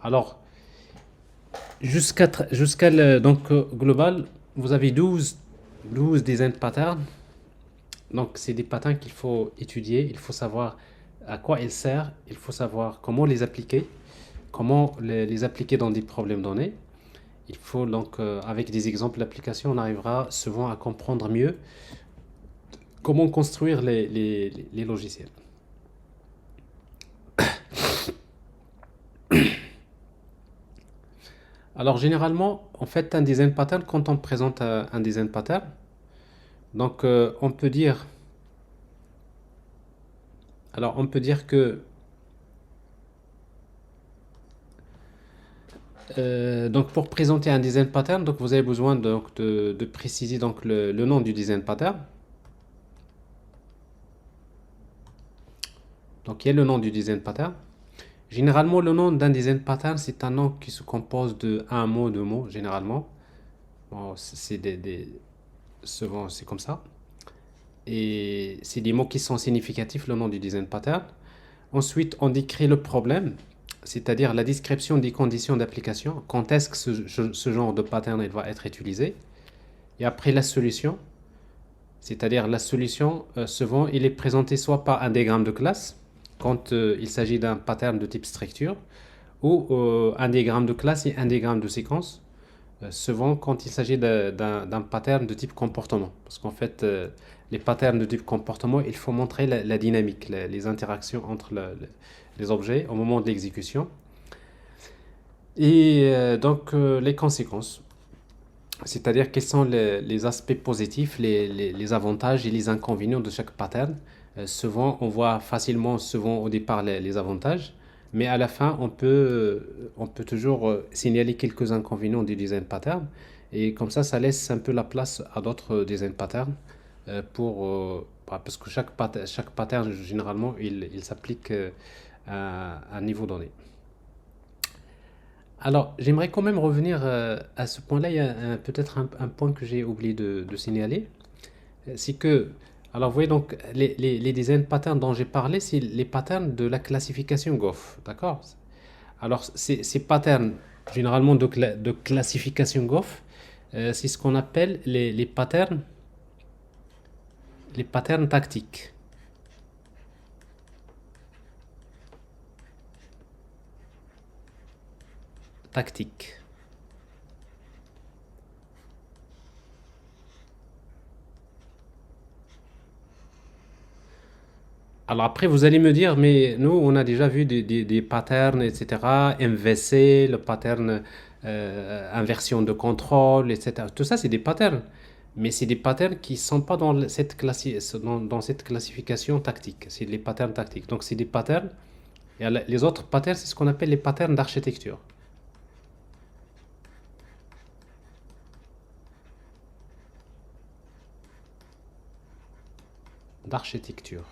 A: Alors, jusqu'à donc global, vous avez 12 design patterns. Donc, c'est des patterns qu'il faut étudier. Il faut savoir à quoi il sert, il faut savoir comment les appliquer, comment les appliquer dans des problèmes donnés. Il faut donc, avec des exemples d'application, on arrivera souvent à comprendre mieux comment construire les logiciels. Alors généralement, en fait, un design pattern, quand on présente un design pattern, donc on peut dire que donc pour présenter un design pattern, donc vous avez besoin donc de préciser donc le nom du design pattern. Donc il y a le nom du design pattern. Généralement, le nom d'un design pattern, c'est un nom qui se compose de un mot, deux mots, généralement. Bon, souvent c'est comme ça. Et c'est des mots qui sont significatifs, le nom du design pattern. Ensuite, on décrit le problème, c'est-à-dire la description des conditions d'application, quand est-ce que ce genre de pattern il va être utilisé. Et après, la solution, c'est-à-dire la solution, souvent, il est présenté soit par un diagramme de classe, quand il s'agit d'un pattern de type structure, ou un diagramme de classe et un diagramme de séquence, souvent quand il s'agit d'un pattern de type comportement. Parce qu'en fait, les patterns de type comportement, il faut montrer la dynamique, les interactions entre les objets au moment de l'exécution. Et donc, les conséquences. C'est-à-dire quels sont les aspects positifs, les avantages et les inconvénients de chaque pattern. Souvent, on voit facilement, souvent au départ, les avantages, mais à la fin, on peut toujours signaler quelques inconvénients du design pattern. Et comme ça laisse un peu la place à d'autres design patterns parce que chaque pattern, généralement, il s'applique à un niveau donné. Alors, j'aimerais quand même revenir à ce point-là. Il y a peut-être un point que j'ai oublié de signaler. C'est que, alors vous voyez donc, les design patterns dont j'ai parlé, c'est les patterns de la classification Goff. D'accord? Alors, ces patterns, généralement de classification Goff, c'est ce qu'on appelle les patterns tactiques. Tactiques. Alors après, vous allez me dire, mais nous, on a déjà vu des patterns, etc. MVC, le pattern inversion de contrôle, etc. Tout ça, c'est des patterns. Mais c'est des patterns qui ne sont pas dans cette classification tactique. C'est les patterns tactiques. Donc, c'est des patterns. Et les autres patterns, c'est ce qu'on appelle les patterns d'architecture. D'architecture.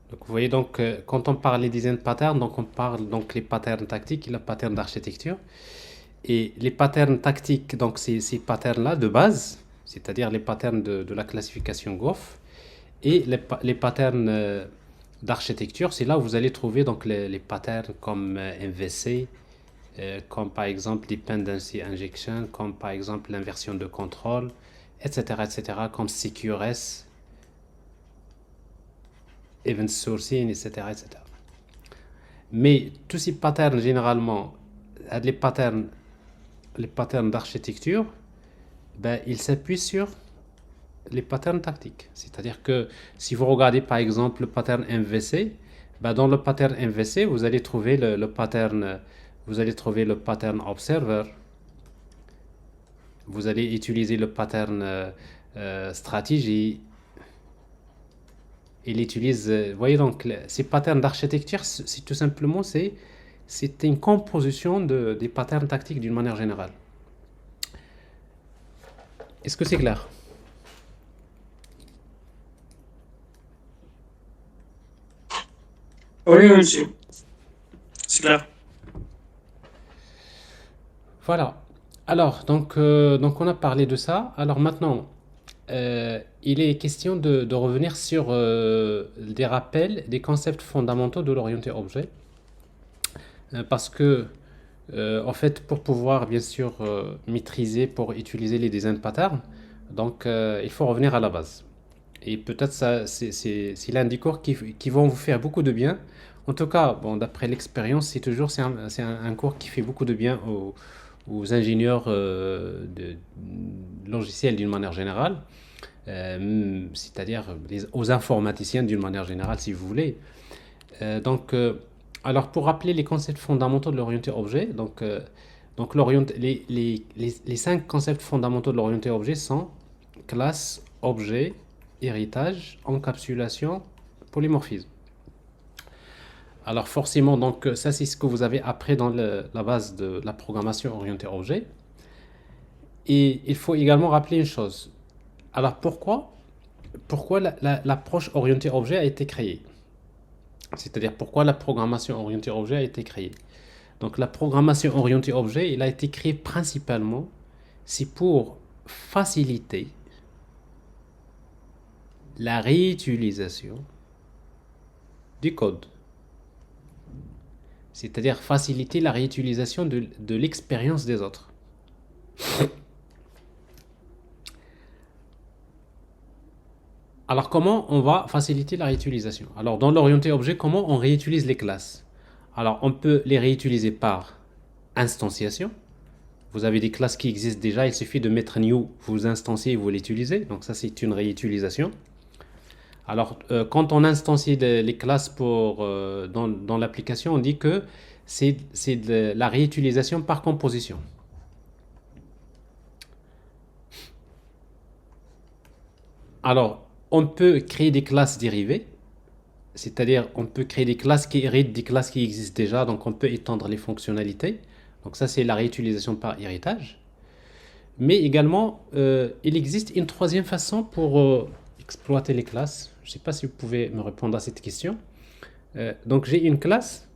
A: Donc, vous voyez donc, quand on parle des design patterns, donc on parle donc les patterns tactiques et les patterns d'architecture. Et les patterns tactiques, donc c'est ces patterns-là de base, c'est-à-dire les patterns de la classification Goff, et les patterns d'architecture, c'est là où vous allez trouver donc les patterns comme MVC, comme par exemple Dependency Injection, comme par exemple l'inversion de contrôle, etc., comme CQRS, Event Sourcing, etc. Mais tous ces patterns, généralement, les patterns d'architecture, ben, ils s'appuient sur les patterns tactiques. C'est-à-dire que si vous regardez par exemple le pattern MVC, ben, dans le pattern MVC, vous allez trouver le pattern observer. Vous allez utiliser le pattern stratégie. Il utilise, voyez donc, ces patterns d'architecture, c'est tout simplement c'est une composition des patterns tactiques d'une manière générale. Est-ce que c'est clair?
B: Oui, monsieur. C'est clair.
A: Voilà. Alors, donc on a parlé de ça. Alors maintenant, Il est question de revenir sur des rappels des concepts fondamentaux de l'orienté objet, parce que en fait, pour pouvoir bien sûr maîtriser, pour utiliser les design patterns, donc il faut revenir à la base. Et peut-être ça, c'est l'un des cours qui vont vous faire beaucoup de bien. En tout cas, bon, d'après l'expérience, c'est un cours qui fait beaucoup de bien aux ingénieurs de logiciels d'une manière générale, c'est-à-dire aux informaticiens d'une manière générale, si vous voulez. Donc, alors pour rappeler les concepts fondamentaux de l'orienté objet, donc les cinq concepts fondamentaux de l'orienté objet sont classe, objet, héritage, encapsulation, polymorphisme. Alors forcément, donc ça c'est ce que vous avez appris dans la base de la programmation orientée objet. Et il faut également rappeler une chose. Alors pourquoi l'approche orientée objet a été créée? C'est-à-dire pourquoi la programmation orientée objet a été créée? Donc la programmation orientée objet, il a été créé principalement, c'est pour faciliter la réutilisation du code. C'est-à-dire faciliter la réutilisation de l'expérience des autres. Alors comment on va faciliter la réutilisation? Alors dans l'orienté objet, comment on réutilise les classes? Alors on peut les réutiliser par instantiation. Vous avez des classes qui existent déjà, il suffit de mettre new, vous instanciez et vous l'utilisez. Donc ça c'est une réutilisation. Alors quand on instancie les classes dans l'application, on dit que c'est de la réutilisation par composition. Alors, on peut créer des classes dérivées, c'est-à-dire on peut créer des classes qui héritent des classes qui existent déjà, donc on peut étendre les fonctionnalités. Donc ça, c'est la réutilisation par héritage. Mais également, il existe une troisième façon pour exploiter les classes. Je ne sais pas si vous pouvez me répondre à cette question. Donc j'ai une classe.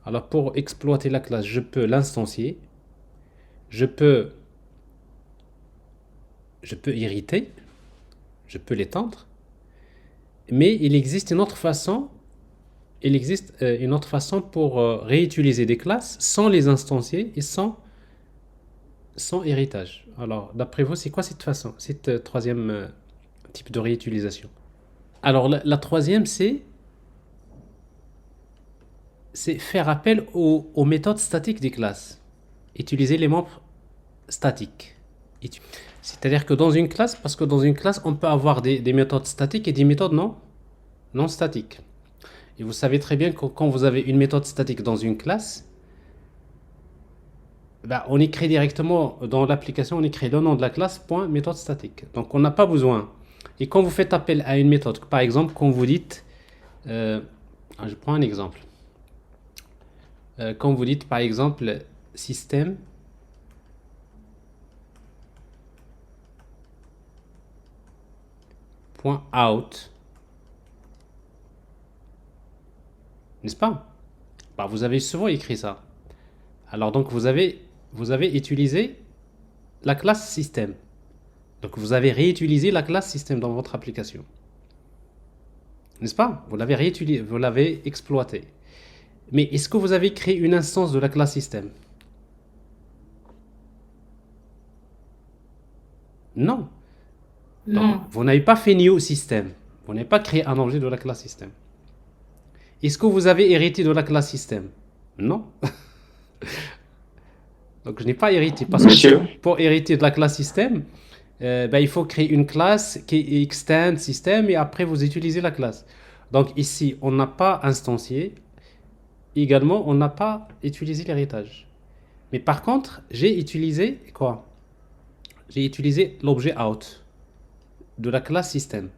A: Alors pour exploiter la classe, je peux l'instancier. Je peux hériter. Je peux l'étendre. Mais il existe une autre façon. Pour réutiliser des classes sans les instancier et sans héritage. Alors, d'après vous, c'est quoi cette façon, cette troisième type de réutilisation? Alors, la troisième, c'est faire appel aux méthodes statiques des classes. Utiliser les membres statiques. C'est-à-dire que dans une classe, parce que dans une classe, on peut avoir des méthodes statiques et des méthodes non statiques. Et vous savez très bien que quand vous avez une méthode statique dans une classe, on écrit directement dans l'application, on écrit le nom de la classe, point, méthode statique. Donc on n'a pas besoin. Et quand vous faites appel à une méthode, par exemple, quand vous dites, je prends un exemple. Quand vous dites par exemple système point out, n'est-ce pas? Vous avez souvent écrit ça. Alors donc vous avez utilisé la classe système. Donc vous avez réutilisé la classe système dans votre application. N'est-ce pas? Vous l'avez réutilisé, vous l'avez exploité. Mais est-ce que vous avez créé une instance de la classe système? Non. Donc,
C: Non.
A: vous n'avez pas fait new système. Vous n'avez pas créé un objet de la classe système. Est-ce que vous avez hérité de la classe système? Non. Donc je n'ai pas hérité. Parce que pour hériter de la classe système, il faut créer une classe qui extend système et après vous utilisez la classe. Donc ici, on n'a pas instancié. Également, on n'a pas utilisé l'héritage. Mais par contre, j'ai utilisé quoi? J'ai utilisé l'objet out de la classe système.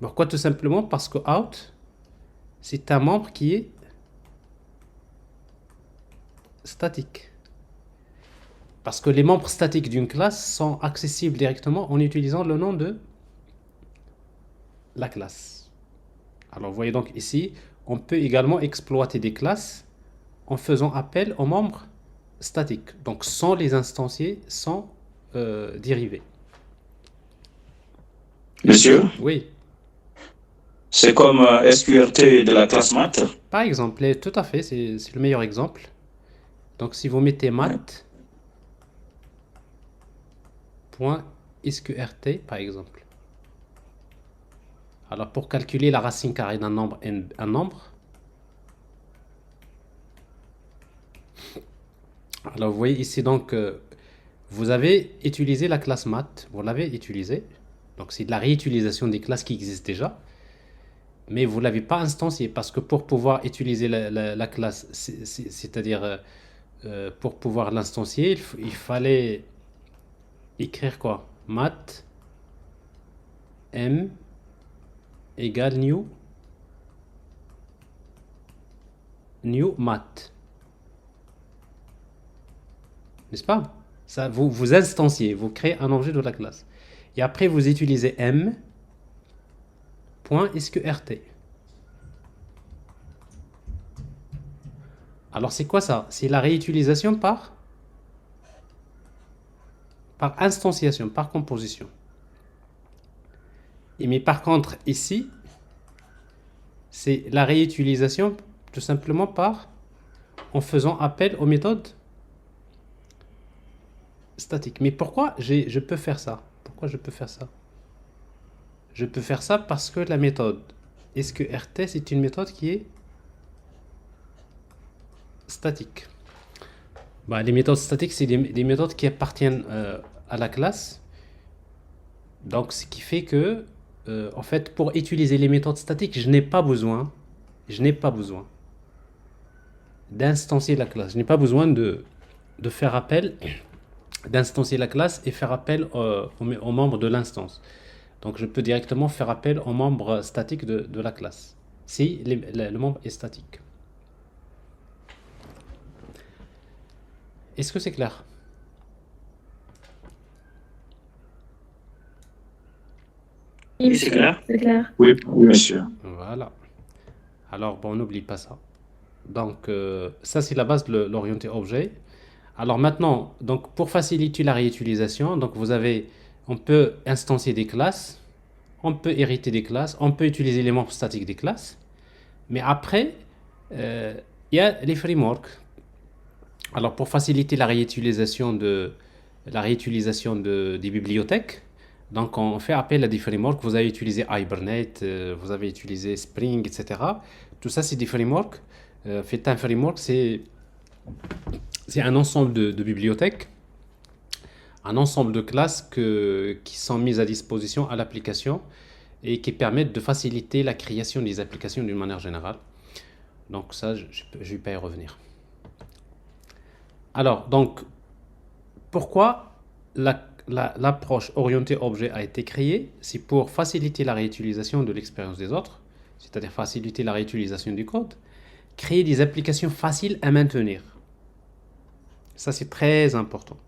A: Pourquoi? Tout simplement parce que out, c'est un membre qui est statique. Parce que les membres statiques d'une classe sont accessibles directement en utilisant le nom de la classe. Alors vous voyez donc ici, on peut également exploiter des classes en faisant appel aux membres statiques. Donc sans les instancier, sans dériver.
B: Monsieur,
A: Oui,
B: c'est comme SQRT de la classe maths.
A: par exemple, tout à fait, c'est le meilleur exemple. Donc si vous mettez math.sqrt par exemple. Alors pour calculer la racine carrée d'un nombre, alors vous voyez ici donc vous avez utilisé la classe math, vous l'avez utilisée. Donc c'est de la réutilisation des classes qui existent déjà, mais vous ne l'avez pas instanciée parce que pour pouvoir utiliser la classe, c'est-à-dire pour pouvoir l'instancier, il fallait écrire quoi? Math m égale new math, n'est-ce pas? Ça, vous instanciez, vous créez un objet de la classe. Et après, vous utilisez m.sqrt. Alors, c'est quoi ça? C'est la réutilisation par instanciation, par composition. Mais par contre, ici, c'est la réutilisation tout simplement en faisant appel aux méthodes statiques. Mais pourquoi je peux faire ça? Pourquoi je peux faire ça? Je peux faire ça parce que la méthode SQRT, c'est une méthode qui est statique. Bah, les méthodes statiques, c'est des méthodes qui appartiennent à la classe. Donc, ce qui fait que, en fait, pour utiliser les méthodes statiques, je n'ai pas besoin d'instancier la classe. Je n'ai pas besoin de faire appel, d'instancier la classe et faire appel aux membres de l'instance. Donc, je peux directement faire appel aux membres statiques de la classe, si le membre est statique. Est-ce que c'est clair?
B: Oui, c'est clair.
C: C'est clair.
B: Oui, oui, monsieur.
A: Voilà. Alors, bon, on n'oublie pas ça. Donc, ça, c'est la base de l'orienté objet. Alors maintenant, donc, pour faciliter la réutilisation, donc on peut instancier des classes, on peut hériter des classes, on peut utiliser les membres statiques des classes. Mais après, il y a les frameworks. Alors, pour faciliter la réutilisation des bibliothèques, donc on fait appel à des frameworks. Vous avez utilisé Hibernate, vous avez utilisé Spring, etc. Tout ça, c'est des frameworks. Fait un framework, c'est un ensemble de bibliothèques, un ensemble de classes qui sont mises à disposition à l'application et qui permettent de faciliter la création des applications d'une manière générale. Donc ça, je ne vais pas y revenir. Alors, donc, pourquoi l'approche orientée objet a été créée? C'est pour faciliter la réutilisation de l'expérience des autres, c'est-à-dire faciliter la réutilisation du code, créer des applications faciles à maintenir. Ça, c'est très important.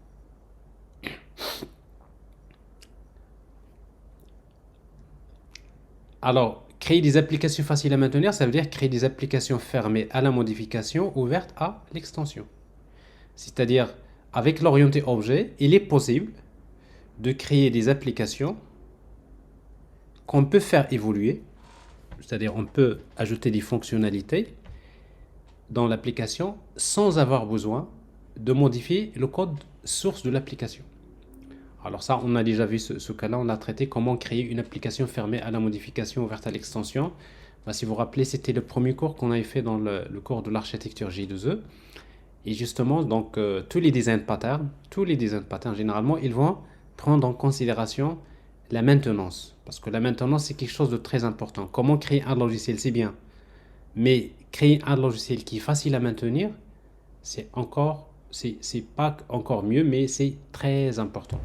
A: Alors, créer des applications faciles à maintenir, ça veut dire créer des applications fermées à la modification, ouvertes à l'extension. C'est-à-dire, avec l'orienté objet, il est possible de créer des applications qu'on peut faire évoluer, c'est-à-dire on peut ajouter des fonctionnalités dans l'application sans avoir besoin de modifier le code source de l'application. Alors ça, on a déjà vu ce cas-là, on a traité comment créer une application fermée à la modification ouverte à l'extension. Ben, si vous vous rappelez, c'était le premier cours qu'on avait fait dans le cours de l'architecture J2E. Et justement, donc, tous les design patterns, généralement, ils vont prendre en considération la maintenance. Parce que la maintenance, c'est quelque chose de très important. Comment créer un logiciel, c'est bien. Mais créer un logiciel qui est facile à maintenir, c'est pas encore mieux, mais c'est très important.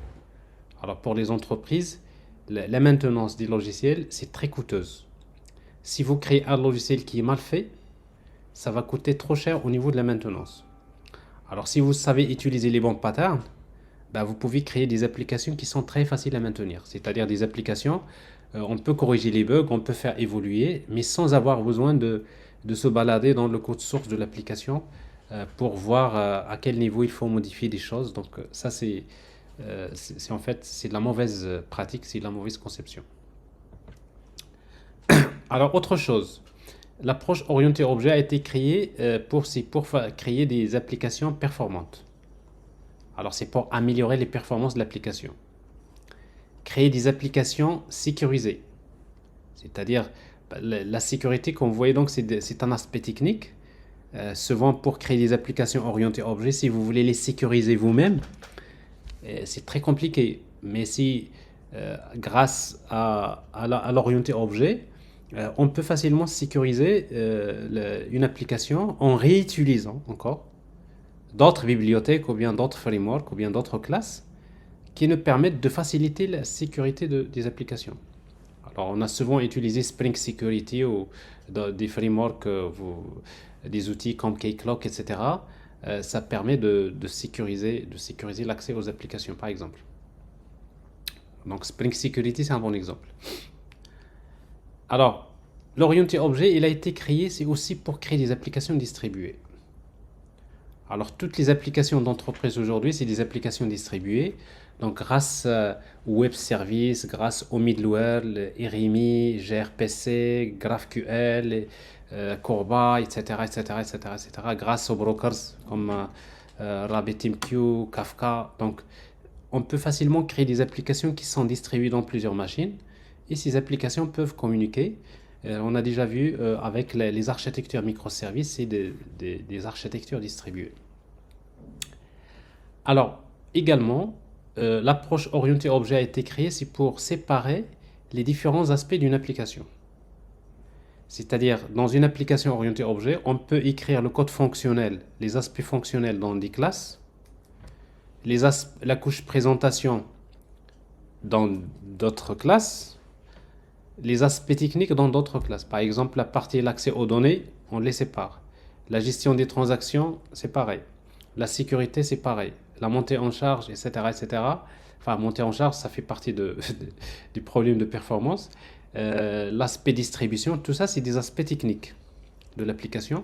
A: Alors pour les entreprises, la maintenance des logiciels, c'est très coûteuse. Si vous créez un logiciel qui est mal fait, ça va coûter trop cher au niveau de la maintenance. Alors si vous savez utiliser les bons patterns, ben, vous pouvez créer des applications qui sont très faciles à maintenir. C'est-à-dire des applications, on peut corriger les bugs, on peut faire évoluer, mais sans avoir besoin de se balader dans le code source de l'application pour voir à quel niveau il faut modifier des choses. Donc ça, c'est en fait, c'est de la mauvaise pratique, c'est de la mauvaise conception. Alors, autre chose, l'approche orientée objet a été créée pour créer des applications performantes. Alors, c'est pour améliorer les performances de l'application. Créer des applications sécurisées. C'est-à-dire, la sécurité, comme vous voyez, donc, c'est un aspect technique. Souvent, pour créer des applications orientées objet, si vous voulez les sécuriser vous-même, c'est très compliqué. Mais si, grâce à l'orienté objet, on peut facilement sécuriser une application en réutilisant encore d'autres bibliothèques ou bien d'autres frameworks ou bien d'autres classes qui nous permettent de faciliter la sécurité des applications. Alors, on a souvent utilisé Spring Security ou des frameworks, des outils comme Keycloak, etc. Ça permet de sécuriser l'accès aux applications, par exemple. Donc, Spring Security, c'est un bon exemple. Alors, l'orienté objet, il a été créé, c'est aussi pour créer des applications distribuées. Alors, toutes les applications d'entreprise aujourd'hui, c'est des applications distribuées. Donc, grâce au web service, grâce au middleware, le RMI, gRPC, GraphQL, Corba, etc., etc., etc., etc., grâce aux brokers comme RabbitMQ, Kafka. Donc, on peut facilement créer des applications qui sont distribuées dans plusieurs machines et ces applications peuvent communiquer. On a déjà vu avec les architectures microservices et des architectures distribuées. Alors, également, l'approche orientée objet a été créée, c'est pour séparer les différents aspects d'une application. C'est-à-dire, dans une application orientée objet, on peut écrire le code fonctionnel, les aspects fonctionnels dans des classes, la couche présentation dans d'autres classes, les aspects techniques dans d'autres classes. Par exemple, la partie l'accès aux données, on les sépare. La gestion des transactions, c'est pareil. La sécurité, c'est pareil. La montée en charge, etc., etc. Enfin, montée en charge, ça fait partie du problème de performance. L'aspect distribution, tout ça, c'est des aspects techniques de l'application.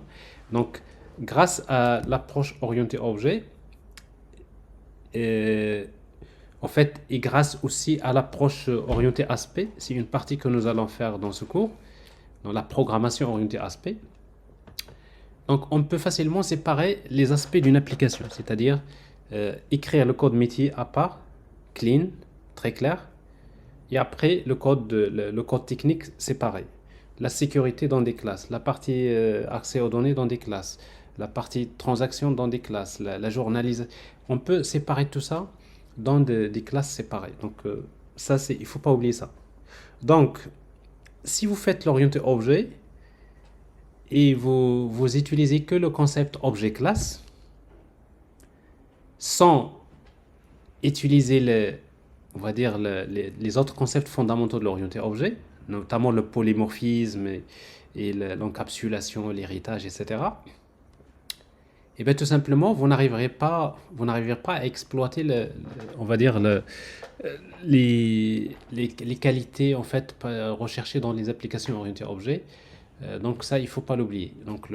A: Donc, grâce à l'approche orientée objet, en fait, et grâce aussi à l'approche orientée aspect, c'est une partie que nous allons faire dans ce cours, dans la programmation orientée aspect. Donc, on peut facilement séparer les aspects d'une application, c'est-à-dire écrire le code métier à part, clean, très clair, et après le code technique séparé. La sécurité dans des classes, la partie accès aux données dans des classes, la partie transaction dans des classes, la journalisation. On peut séparer tout ça dans des classes séparées. Donc, ça, il ne faut pas oublier ça. Donc, si vous faites l'orienté objet et vous utilisez que le concept objet-classe, sans utiliser on va dire les autres concepts fondamentaux de l'orienté objet, notamment le polymorphisme et l'encapsulation, l'héritage, etc. Et bien tout simplement, vous n'arriverez pas à exploiter on va dire les qualités en fait recherchées dans les applications orientées objet. Donc ça, il ne faut pas l'oublier. Donc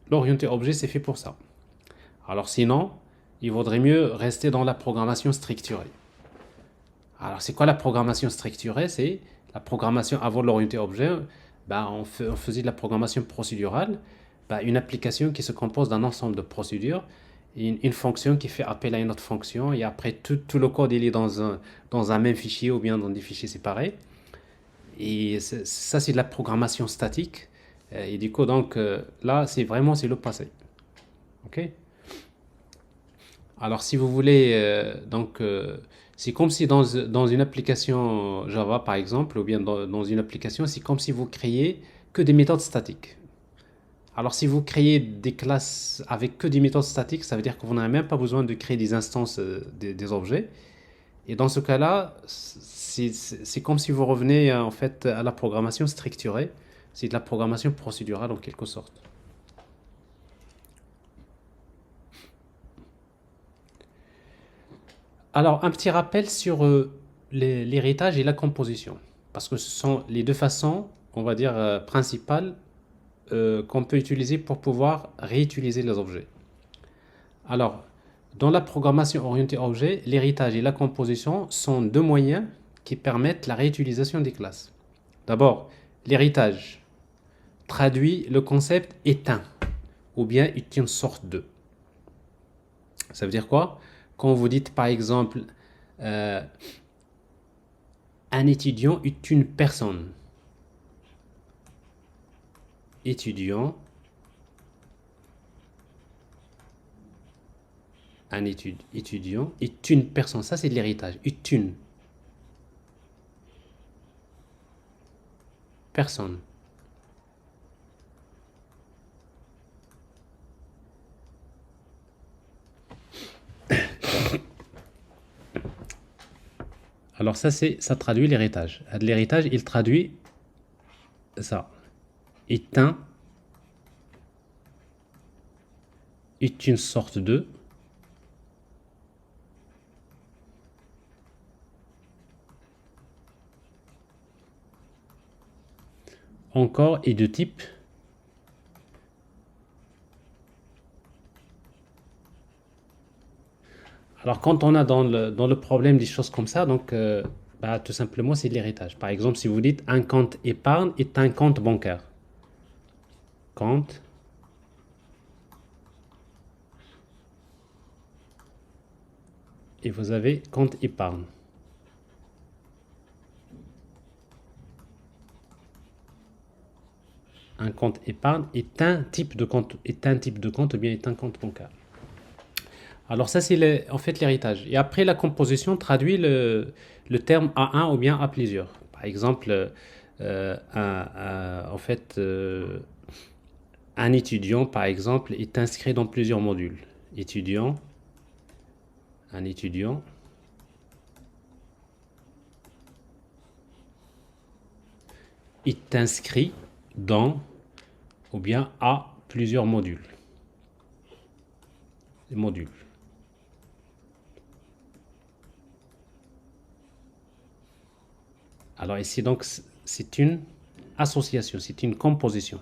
A: l'orienté objet, c'est fait pour ça. Alors sinon, il vaudrait mieux rester dans la programmation structurée. Alors c'est quoi la programmation structurée? C'est la programmation avant l'orienté objet. On faisait de la programmation procédurale, une application qui se compose d'un ensemble de procédures, une fonction qui fait appel à une autre fonction, et après tout le code il est dans un même fichier ou bien dans des fichiers séparés. Et ça, c'est de la programmation statique. Et du coup, donc, là, c'est le passé. OK? Alors, si vous voulez, c'est comme si dans une application Java, par exemple, ou bien dans une application, c'est comme si vous créiez que des méthodes statiques. Alors, si vous créez des classes avec que des méthodes statiques, ça veut dire que vous n'avez même pas besoin de créer des instances des objets. Et dans ce cas-là, c'est comme si vous revenez en fait à la programmation structurée. C'est de la programmation procédurale en quelque sorte. Alors, un petit rappel sur l'héritage et la composition. Parce que ce sont les deux façons, on va dire, principales qu'on peut utiliser pour pouvoir réutiliser les objets. Alors, dans la programmation orientée objet, l'héritage et la composition sont deux moyens qui permettent la réutilisation des classes. D'abord, l'héritage traduit le concept éteint ou bien est une sorte de. Ça veut dire quoi? Quand vous dites par exemple un étudiant est une personne. Étudiant, étudiant est une personne. Ça c'est de l'héritage. Est une personne. Alors ça traduit l'héritage. L'héritage, il traduit ça. Éteint est une sorte de encore et de type alors quand on a dans le problème des choses comme ça, donc tout simplement c'est de l'héritage. Par exemple, si vous dites un compte épargne est un compte bancaire. Compte et vous avez compte épargne. Un compte épargne est un type de compte ou bien est un compte bancaire. Alors ça c'est en fait l'héritage. Et après la composition traduit le terme à un ou bien à plusieurs. Par exemple, en fait, un étudiant par exemple est inscrit dans plusieurs modules. Un étudiant est inscrit dans ou bien à plusieurs modules. Les modules. Alors ici donc c'est une association, c'est une composition.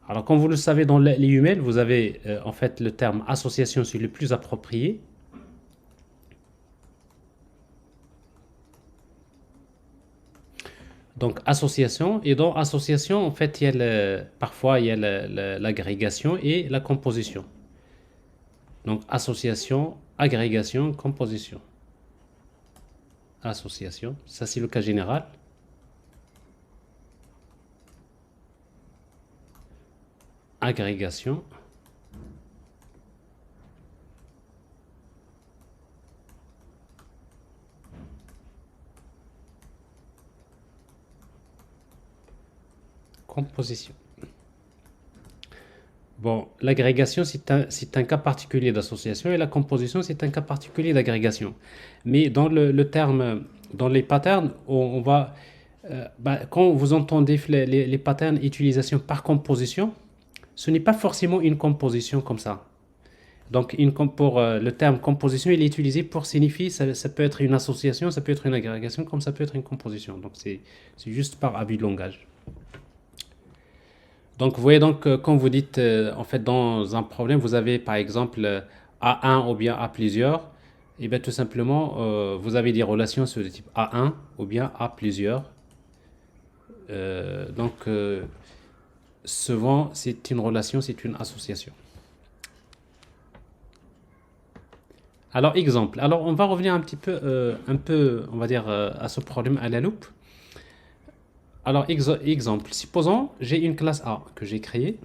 A: Alors comme vous le savez dans les UML, vous avez en fait le terme association, c'est le plus approprié. Donc association, et dans association en fait parfois il y a l'agrégation et la composition. Donc association, agrégation, composition. Association, ça c'est le cas général. Agrégation. Composition. Bon, l'agrégation, c'est un cas particulier d'association et la composition, c'est un cas particulier d'agrégation. Mais dans le terme, dans les patterns, on va, quand vous entendez les patterns utilisation par composition, ce n'est pas forcément une composition comme ça. Donc, pour le terme composition, il est utilisé pour signifier, ça peut être une association, ça peut être une agrégation, comme ça peut être une composition. Donc, c'est juste par abus de langage. Donc, vous voyez, donc, quand vous dites, en fait, dans un problème, vous avez, par exemple, A1 ou bien A plusieurs, et bien, tout simplement, vous avez des relations sur le type A1 ou bien A plusieurs. Donc, souvent, c'est une relation, c'est une association. Alors, exemple. Alors, on va revenir un peu, on va dire, à ce problème à la loupe. Alors, exemple, supposons j'ai une classe A que j'ai créée.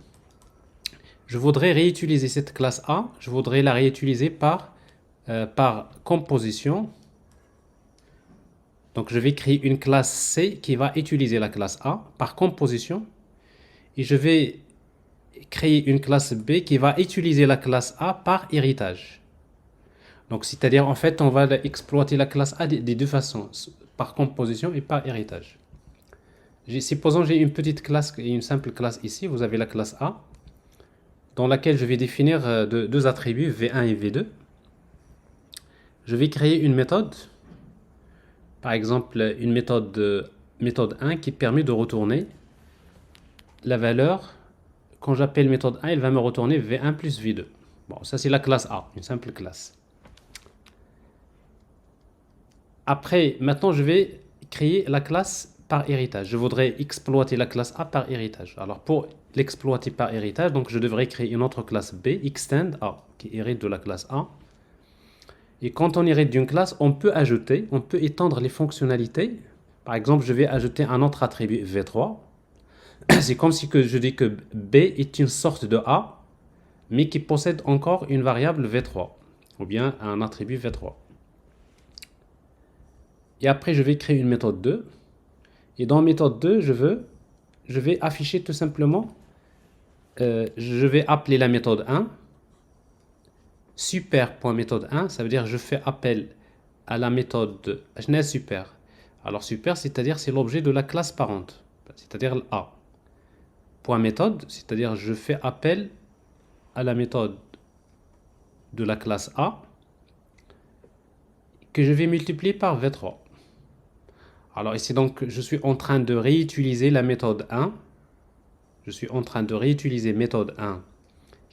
A: Je voudrais réutiliser cette classe A. Je voudrais la réutiliser par composition. Donc, je vais créer une classe C qui va utiliser la classe A par composition. Et je vais créer une classe B qui va utiliser la classe A par héritage. Donc, c'est-à-dire, en fait, on va exploiter la classe A des deux façons, par composition et par héritage. Supposons j'ai une petite classe, une simple classe ici, vous avez la classe A, dans laquelle je vais définir deux attributs, V1 et V2. Je vais créer une méthode, par exemple une méthode 1 qui permet de retourner la valeur, quand j'appelle méthode 1, elle va me retourner V1 plus V2. Bon, ça c'est la classe A, une simple classe. Après, maintenant je vais créer la classe par héritage. Je voudrais exploiter la classe A par héritage. Alors pour l'exploiter par héritage, donc je devrais créer une autre classe B, extend A, qui hérite de la classe A. Et quand on hérite d'une classe, on peut ajouter, on peut étendre les fonctionnalités. Par exemple, je vais ajouter un autre attribut V3. C'est comme si je dis que B est une sorte de A, mais qui possède encore une variable V3, ou bien un attribut V3. Et après, je vais créer une méthode 2. Et dans méthode 2, je vais afficher tout simplement, je vais appeler la méthode 1, super.méthode 1, ça veut dire je fais appel à la méthode super. Alors super, c'est-à-dire c'est l'objet de la classe parente, c'est-à-dire A. Point méthode, c'est-à-dire je fais appel à la méthode de la classe A que je vais multiplier par V3. Alors ici donc je suis en train de réutiliser la méthode 1. Je suis en train de réutiliser méthode 1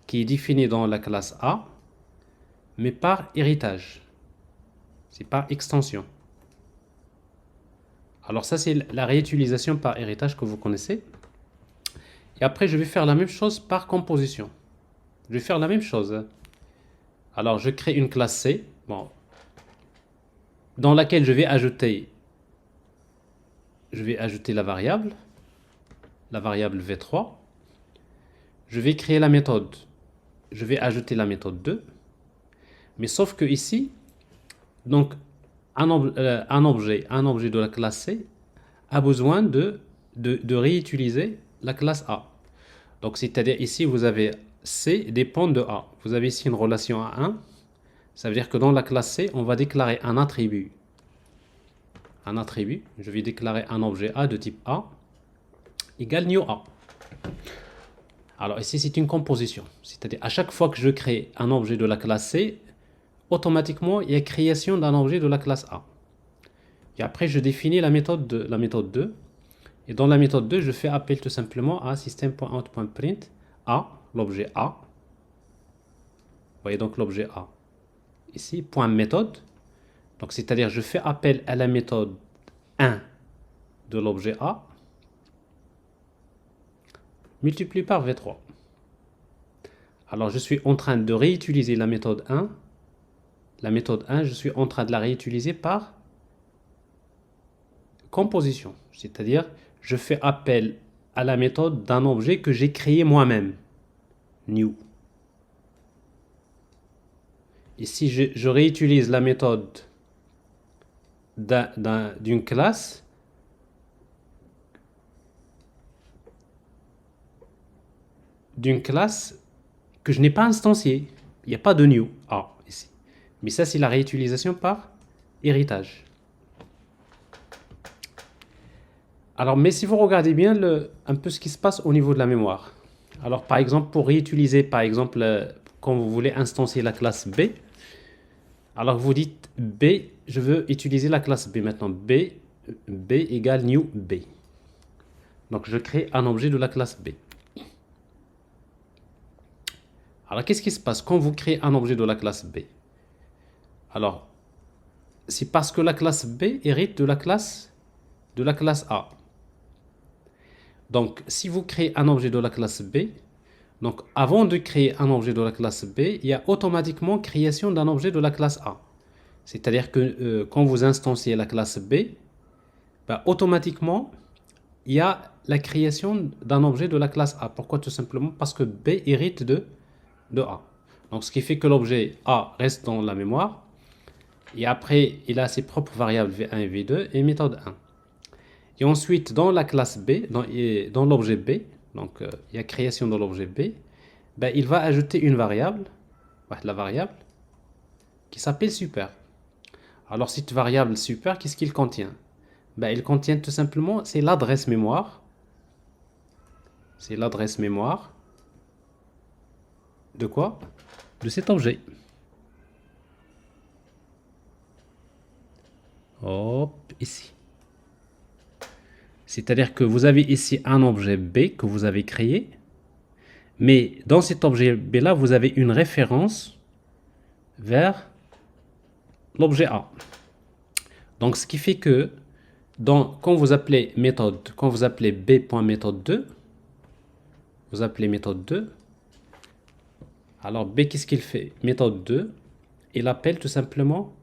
A: qui est définie dans la classe A, mais par héritage. C'est par extension. Alors ça c'est la réutilisation par héritage que vous connaissez. Et après je vais faire la même chose par composition. Je vais faire la même chose. Alors je crée une classe C, bon, dans laquelle je vais ajouter la variable V3. Je vais créer la méthode. Je vais ajouter la méthode 2. Mais sauf que ici, donc un objet de la classe C a besoin de réutiliser la classe A. Donc c'est-à-dire ici vous avez C dépend de A. Vous avez ici une relation à 1. Ça veut dire que dans la classe C, on va déclarer un attribut. Je vais déclarer un objet A de type A égale new A. Alors ici c'est une composition, c'est-à-dire à chaque fois que je crée un objet de la classe C, automatiquement il y a création d'un objet de la classe A. Et après je définis la méthode 2. Et dans la méthode 2, je fais appel tout simplement à system.out.print A, l'objet A. Vous voyez donc l'objet A. Ici, point méthode. Donc c'est-à-dire je fais appel à la méthode 1 de l'objet A multiplié par V3. Alors je suis en train de réutiliser la méthode 1. La méthode 1, je suis en train de la réutiliser par composition. C'est-à-dire je fais appel à la méthode d'un objet que j'ai créé moi-même. New. Ici, je réutilise la méthode d'une classe que je n'ai pas instanciée. Il n'y a pas de new A ici. Mais ça, c'est la réutilisation par héritage. Alors, mais si vous regardez bien un peu ce qui se passe au niveau de la mémoire. Alors, par exemple, pour réutiliser, par exemple, quand vous voulez instancier la classe B, alors vous dites B, je veux utiliser la classe B maintenant. B égale new B. Donc, je crée un objet de la classe B. Alors, qu'est-ce qui se passe quand vous créez un objet de la classe B? Alors, c'est parce que la classe B hérite de la classe A. Donc, si vous créez un objet de la classe B, donc avant de créer un objet de la classe B, il y a automatiquement création d'un objet de la classe A. C'est-à-dire que quand vous instanciez la classe B, bah, automatiquement, il y a la création d'un objet de la classe A. Pourquoi? Tout simplement parce que B hérite de A. Donc, ce qui fait que l'objet A reste dans la mémoire. Et après, il a ses propres variables V1 et V2 et méthode 1. Et ensuite, dans la classe B, dans l'objet B, donc il y a création de l'objet B, ben, il va ajouter une variable, la variable, qui s'appelle super. Alors cette variable super, qu'est-ce qu'il contient? Ben, il contient tout simplement, c'est l'adresse mémoire. C'est l'adresse mémoire de quoi? De cet objet. Hop, ici. C'est-à-dire que vous avez ici un objet B que vous avez créé, Mais dans cet objet B-là, vous avez une référence vers l'objet A. Donc, ce qui fait que quand vous appelez b.méthode2, vous appelez méthode 2. Alors, B, qu'est-ce qu'il fait? Méthode 2, il appelle tout simplement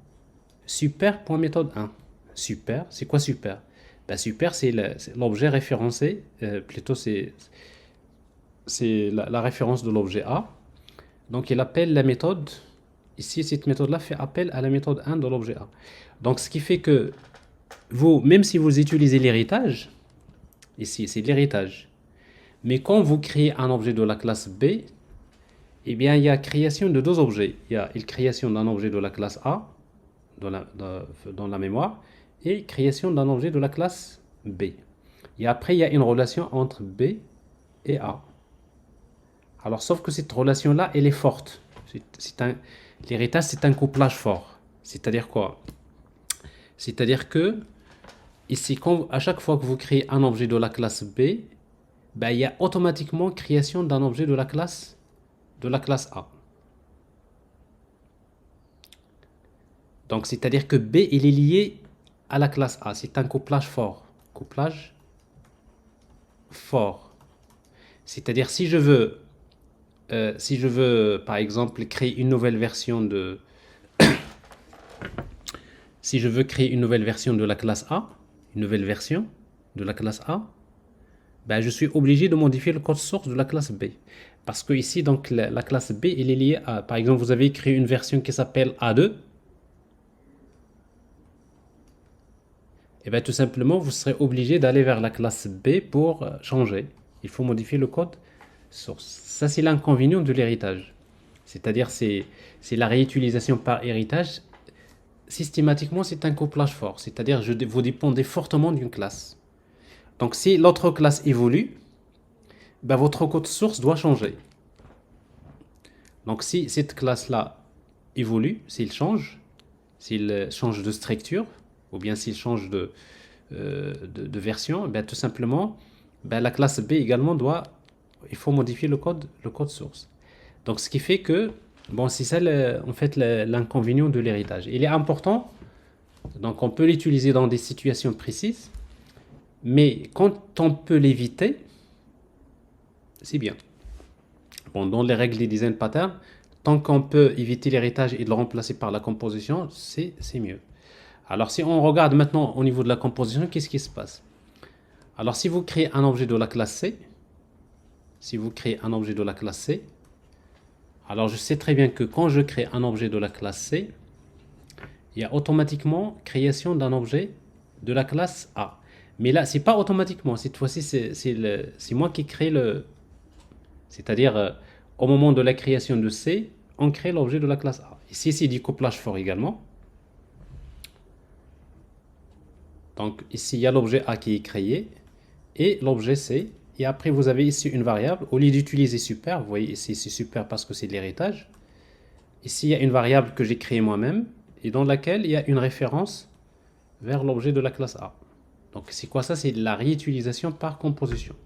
A: super.méthode 1. Super, c'est quoi super? Ben, super, c'est l'objet référencé, plutôt c'est la référence de l'objet A. Donc, il appelle la méthode, ici, cette méthode-là fait appel à la méthode 1 de l'objet A. Donc, ce qui fait que vous, même si vous utilisez l'héritage, ici, c'est l'héritage, mais quand vous créez un objet de la classe B, eh bien, il y a création de deux objets. Il y a une création d'un objet de la classe A dans la mémoire et création d'un objet de la classe B. Et après, il y a une relation entre B et A. Alors, sauf que cette relation-là, elle est forte. L'héritage, c'est un couplage fort. C'est-à-dire quoi? C'est-à-dire que, ici, à chaque fois que vous créez un objet de la classe B, ben, il y a automatiquement création d'un objet de la classe A. Donc, c'est-à-dire que B, il est lié à la classe A. C'est un couplage fort. Couplage fort. C'est-à-dire, si je veux, par exemple, créer une nouvelle version de... si je veux créer une nouvelle version de la classe A, une nouvelle version de la classe A, ben, je suis obligé de modifier le code source de la classe B. Parce que ici, donc, la classe B, elle est liée à... Par exemple, vous avez créé une version qui s'appelle A2. Et bien, tout simplement, vous serez obligé d'aller vers la classe B pour changer. Il faut modifier le code source. Ça, c'est l'inconvénient de l'héritage. C'est-à-dire, c'est la réutilisation par héritage. Systématiquement, c'est un couplage fort. C'est-à-dire, vous dépendez fortement d'une classe. Donc, si l'autre classe évolue, ben, votre code source doit changer. Donc, si cette classe-là évolue, s'il change de structure, ou bien s'il change de version, ben, tout simplement, ben, la classe B également il faut modifier le code source. Donc, ce qui fait que, bon, c'est ça, en fait, l'inconvénient de l'héritage. Il est important, donc on peut l'utiliser dans des situations précises, mais quand on peut l'éviter, c'est bien. Bon, dans les règles des design patterns, tant qu'on peut éviter l'héritage et de le remplacer par la composition, c'est mieux. Alors, si on regarde maintenant au niveau de la composition, qu'est-ce qui se passe? Alors, si vous créez un objet de la classe C, alors je sais très bien que quand je crée un objet de la classe C, il y a automatiquement création d'un objet de la classe A. Mais là, c'est pas automatiquement. Cette fois-ci, c'est moi qui crée c'est-à-dire, au moment de la création de C, on crée l'objet de la classe A. Ici, c'est du couplage fort également. Donc, ici, il y a l'objet A qui est créé et l'objet C. Et après, vous avez ici une variable. Au lieu d'utiliser super, vous voyez ici, c'est super parce que c'est de l'héritage. Ici, il y a une variable que j'ai créée moi-même et dans laquelle il y a une référence vers l'objet de la classe A. Donc, c'est quoi ça? C'est de la réutilisation par composition.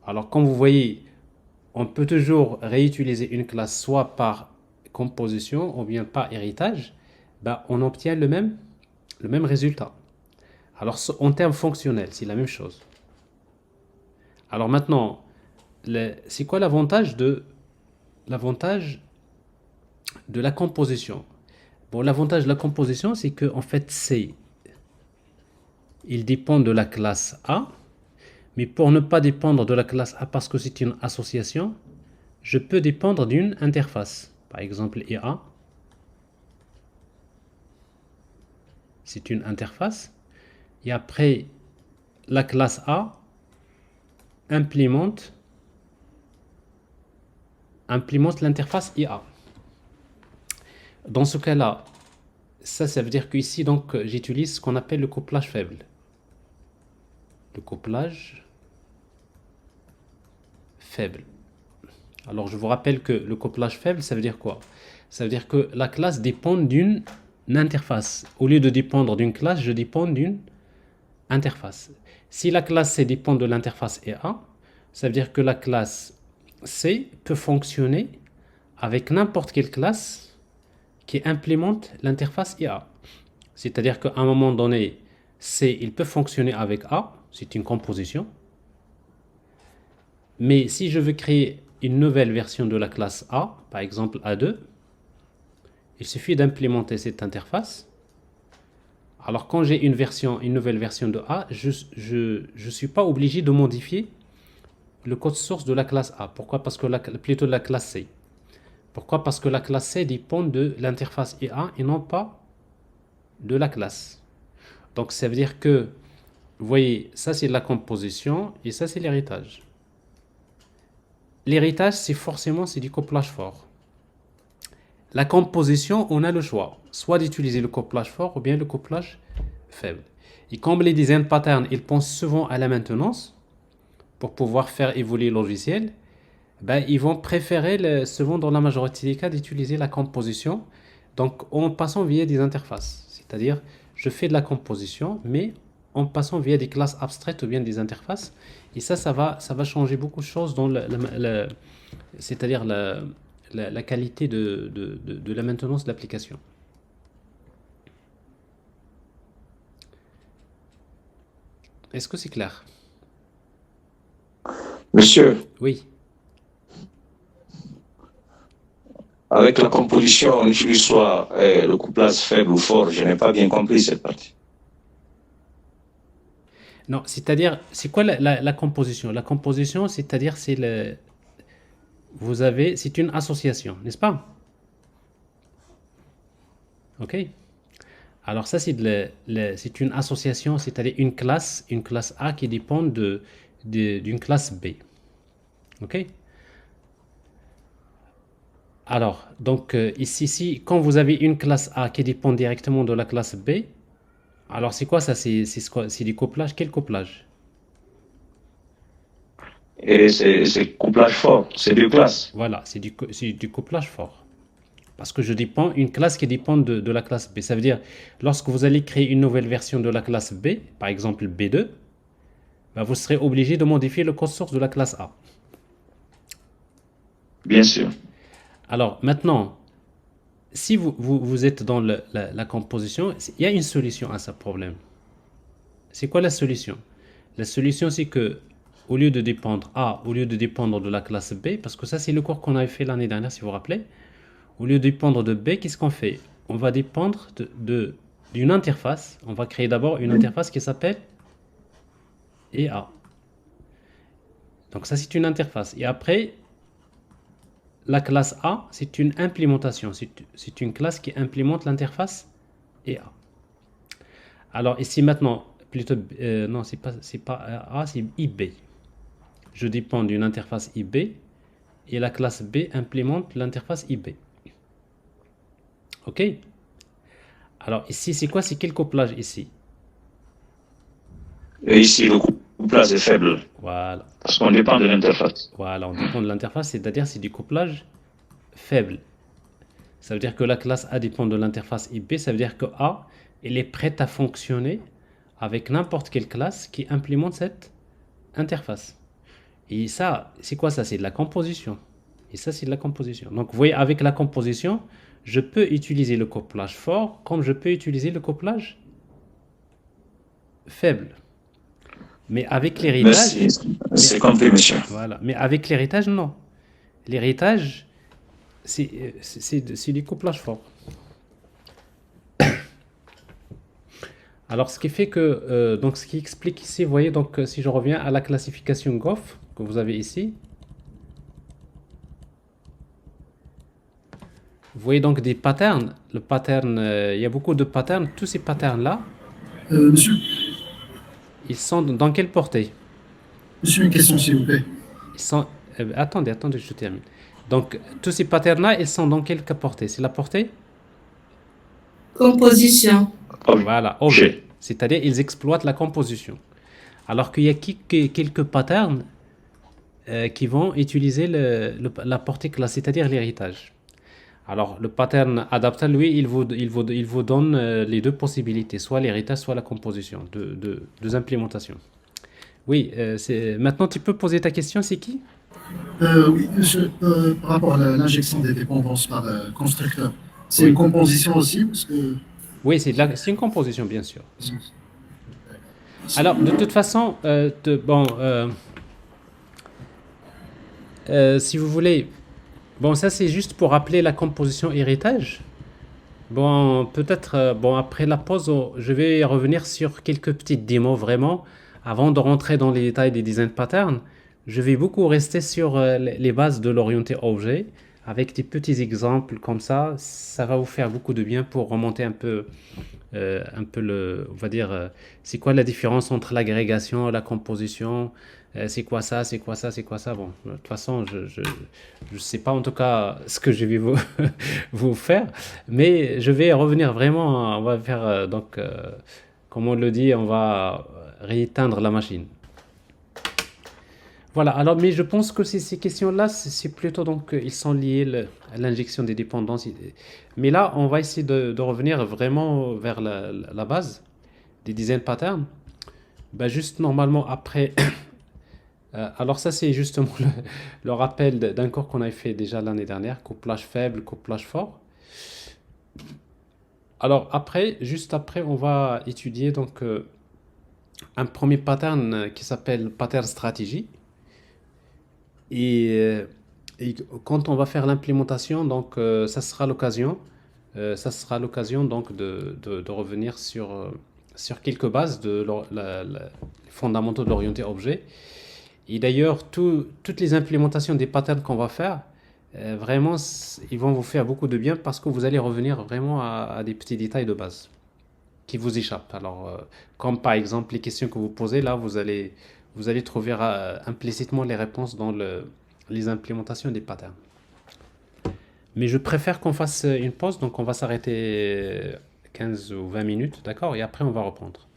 A: Alors, comme vous voyez, on peut toujours réutiliser une classe soit par composition ou bien par héritage. Ben, on obtient le même résultat. Alors, en termes fonctionnels, c'est la même chose. Alors maintenant, c'est quoi l'avantage de la composition? Bon, l'avantage de la composition, c'est que en fait, il dépend de la classe A, mais pour ne pas dépendre de la classe A parce que c'est une association, je peux dépendre d'une interface. Par exemple, EA, c'est une interface. Et après, la classe A implémente l'interface IA. Dans ce cas-là, ça veut dire qu'ici, donc, j'utilise ce qu'on appelle le couplage faible. Le couplage faible. Alors, je vous rappelle que le couplage faible, ça veut dire quoi? Ça veut dire que la classe dépend d'une interface. Au lieu de dépendre d'une classe, je dépends d'une interface. Si la classe C dépend de l'interface EA, ça veut dire que la classe C peut fonctionner avec n'importe quelle classe qui implémente l'interface IA. C'est-à-dire qu'à un moment donné, C, il peut fonctionner avec A, c'est une composition. Mais si je veux créer une nouvelle version de la classe A, par exemple A2, il suffit d'implémenter cette interface. Alors quand j'ai une nouvelle version de A, je ne suis pas obligé de modifier le code source de la classe A. Pourquoi? Parce que plutôt de la classe C. Pourquoi? Parce que la classe C dépend de l'interface IA et non pas de la classe. Donc ça veut dire que, vous voyez, ça c'est la composition et ça c'est l'héritage. L'héritage, c'est du couplage fort. La composition, on a le choix, soit d'utiliser le couplage fort ou bien le couplage faible. Et comme les design patterns, ils pensent souvent à la maintenance pour pouvoir faire évoluer le logiciel, ben, ils vont préférer, souvent dans la majorité des cas, d'utiliser la composition, donc en passant via des interfaces. C'est-à-dire, je fais de la composition, mais en passant via des classes abstraites ou bien des interfaces. Et ça va changer beaucoup de choses dans c'est-à-dire la qualité de la maintenance de l'application. Est-ce que c'est clair?
B: Monsieur,
A: Oui.
B: avec la composition, on utilise soit le couplage faible ou fort. Je n'ai pas bien compris cette partie.
A: Non, c'est-à-dire, c'est quoi la composition? La composition, c'est-à-dire, c'est une association, n'est-ce pas? Ok. Alors ça, c'est une association, c'est-à-dire une classe A qui dépend d'une classe B. Ok. Alors, donc ici, quand vous avez une classe A qui dépend directement de la classe B, alors c'est quoi ça? C'est du couplage. Quel couplage?
B: Et c'est couplage fort, c'est deux classes.
A: Voilà, c'est du couplage fort. Parce que une classe qui dépend de la classe B. Ça veut dire, lorsque vous allez créer une nouvelle version de la classe B, par exemple B2, ben, vous serez obligé de modifier le code source de la classe A.
B: Bien sûr.
A: Alors maintenant, si vous êtes dans la composition, il y a une solution à ce problème. C'est quoi la solution? La solution, c'est que au lieu de dépendre de la classe B, parce que ça c'est le cours qu'on avait fait l'année dernière, si vous vous rappelez, au lieu de dépendre de B, qu'est-ce qu'on fait? On va dépendre d'une interface. On va créer d'abord une interface qui s'appelle EA. Donc ça c'est une interface. Et après, la classe A, c'est une implémentation. C'est une classe qui implémente l'interface EA. Alors ici maintenant, plutôt, non, c'est pas A, c'est IB. Je dépends d'une interface IB et la classe B implémente l'interface IB. Ok? Alors ici, c'est quoi? C'est quel couplage ici?
B: Et ici, le couplage est faible.
A: Voilà.
B: Parce qu'on dépend de l'interface.
A: Voilà, on dépend de l'interface, c'est-à-dire c'est du couplage faible. Ça veut dire que la classe A dépend de l'interface IB, ça veut dire que A, elle est prête à fonctionner avec n'importe quelle classe qui implémente cette interface. Et ça, c'est quoi ça? C'est de la composition. Et ça, c'est de la composition. Donc, vous voyez, avec la composition, je peux utiliser le couplage fort comme je peux utiliser le couplage faible. Mais avec l'héritage...
B: Merci, c'est compris, monsieur.
A: Voilà. Mais avec l'héritage, non. L'héritage, c'est du couplage fort. Alors, ce qui fait que... donc, ce qui explique ici, vous voyez, donc, si je reviens à la classification Goff que vous avez ici, vous voyez donc des patterns. Le pattern, il y a beaucoup de patterns. Tous ces patterns-là,
C: Monsieur,
A: ils sont dans quelle portée?
C: monsieur, une question s'il vous plaît.
A: Ils sont... attendez, je termine. Donc, tous ces patterns-là, ils sont dans quelle portée? C'est la portée?
D: Composition.
A: Voilà, objet. C'est-à-dire, ils exploitent la composition. Alors qu'il y a quelques patterns qui vont utiliser la portée classe, c'est-à-dire l'héritage. Alors, le pattern adapter, lui, il vous donne les deux possibilités, soit l'héritage, soit la composition, deux implémentations. Oui, maintenant tu peux poser ta question, c'est qui?
C: Oui, monsieur, par rapport à l'injection des dépendances par constructeur, c'est une
A: Oui,
C: composition aussi, parce que...
A: oui, c'est une composition, bien sûr.
C: Merci.
A: Alors, de toute façon, bon, si vous voulez, bon, ça c'est juste pour rappeler la composition héritage. Bon, peut-être, bon, après la pause, je vais revenir sur quelques petites démos vraiment. Avant de rentrer dans les détails des design patterns, je vais beaucoup rester sur les bases de l'orienté objet avec des petits exemples comme ça. Ça va vous faire beaucoup de bien pour remonter un peu on va dire, c'est quoi la différence entre l'agrégation et la composition, c'est quoi ça, c'est quoi ça, c'est quoi ça. Bon, de toute façon, je sais pas en tout cas ce que je vais vous, vous faire, mais je vais revenir vraiment, on va faire, donc, comme on le dit, on va rééteindre la machine. Voilà, alors, mais je pense que ces questions-là, c'est plutôt donc, ils sont liés à l'injection des dépendances. Mais là, on va essayer de revenir vraiment vers la base des design patterns. Ben, juste normalement après, alors ça c'est justement le rappel d'un cours qu'on avait fait déjà l'année dernière, couplage faible, couplage fort. Alors après, juste après, on va étudier donc un premier pattern qui s'appelle pattern stratégie. Et, euh, et quand on va faire l'implémentation, donc ça sera l'occasion donc de revenir sur quelques bases les fondamentaux de l'orienté objet. Et d'ailleurs, toutes les implémentations des patterns qu'on va faire, vraiment, ils vont vous faire beaucoup de bien parce que vous allez revenir vraiment à des petits détails de base qui vous échappent. Alors, comme par exemple les questions que vous posez, là, vous allez trouver implicitement les réponses dans les implémentations des patterns. Mais je préfère qu'on fasse une pause, donc on va s'arrêter 15 ou 20 minutes, d'accord? Et après, on va reprendre.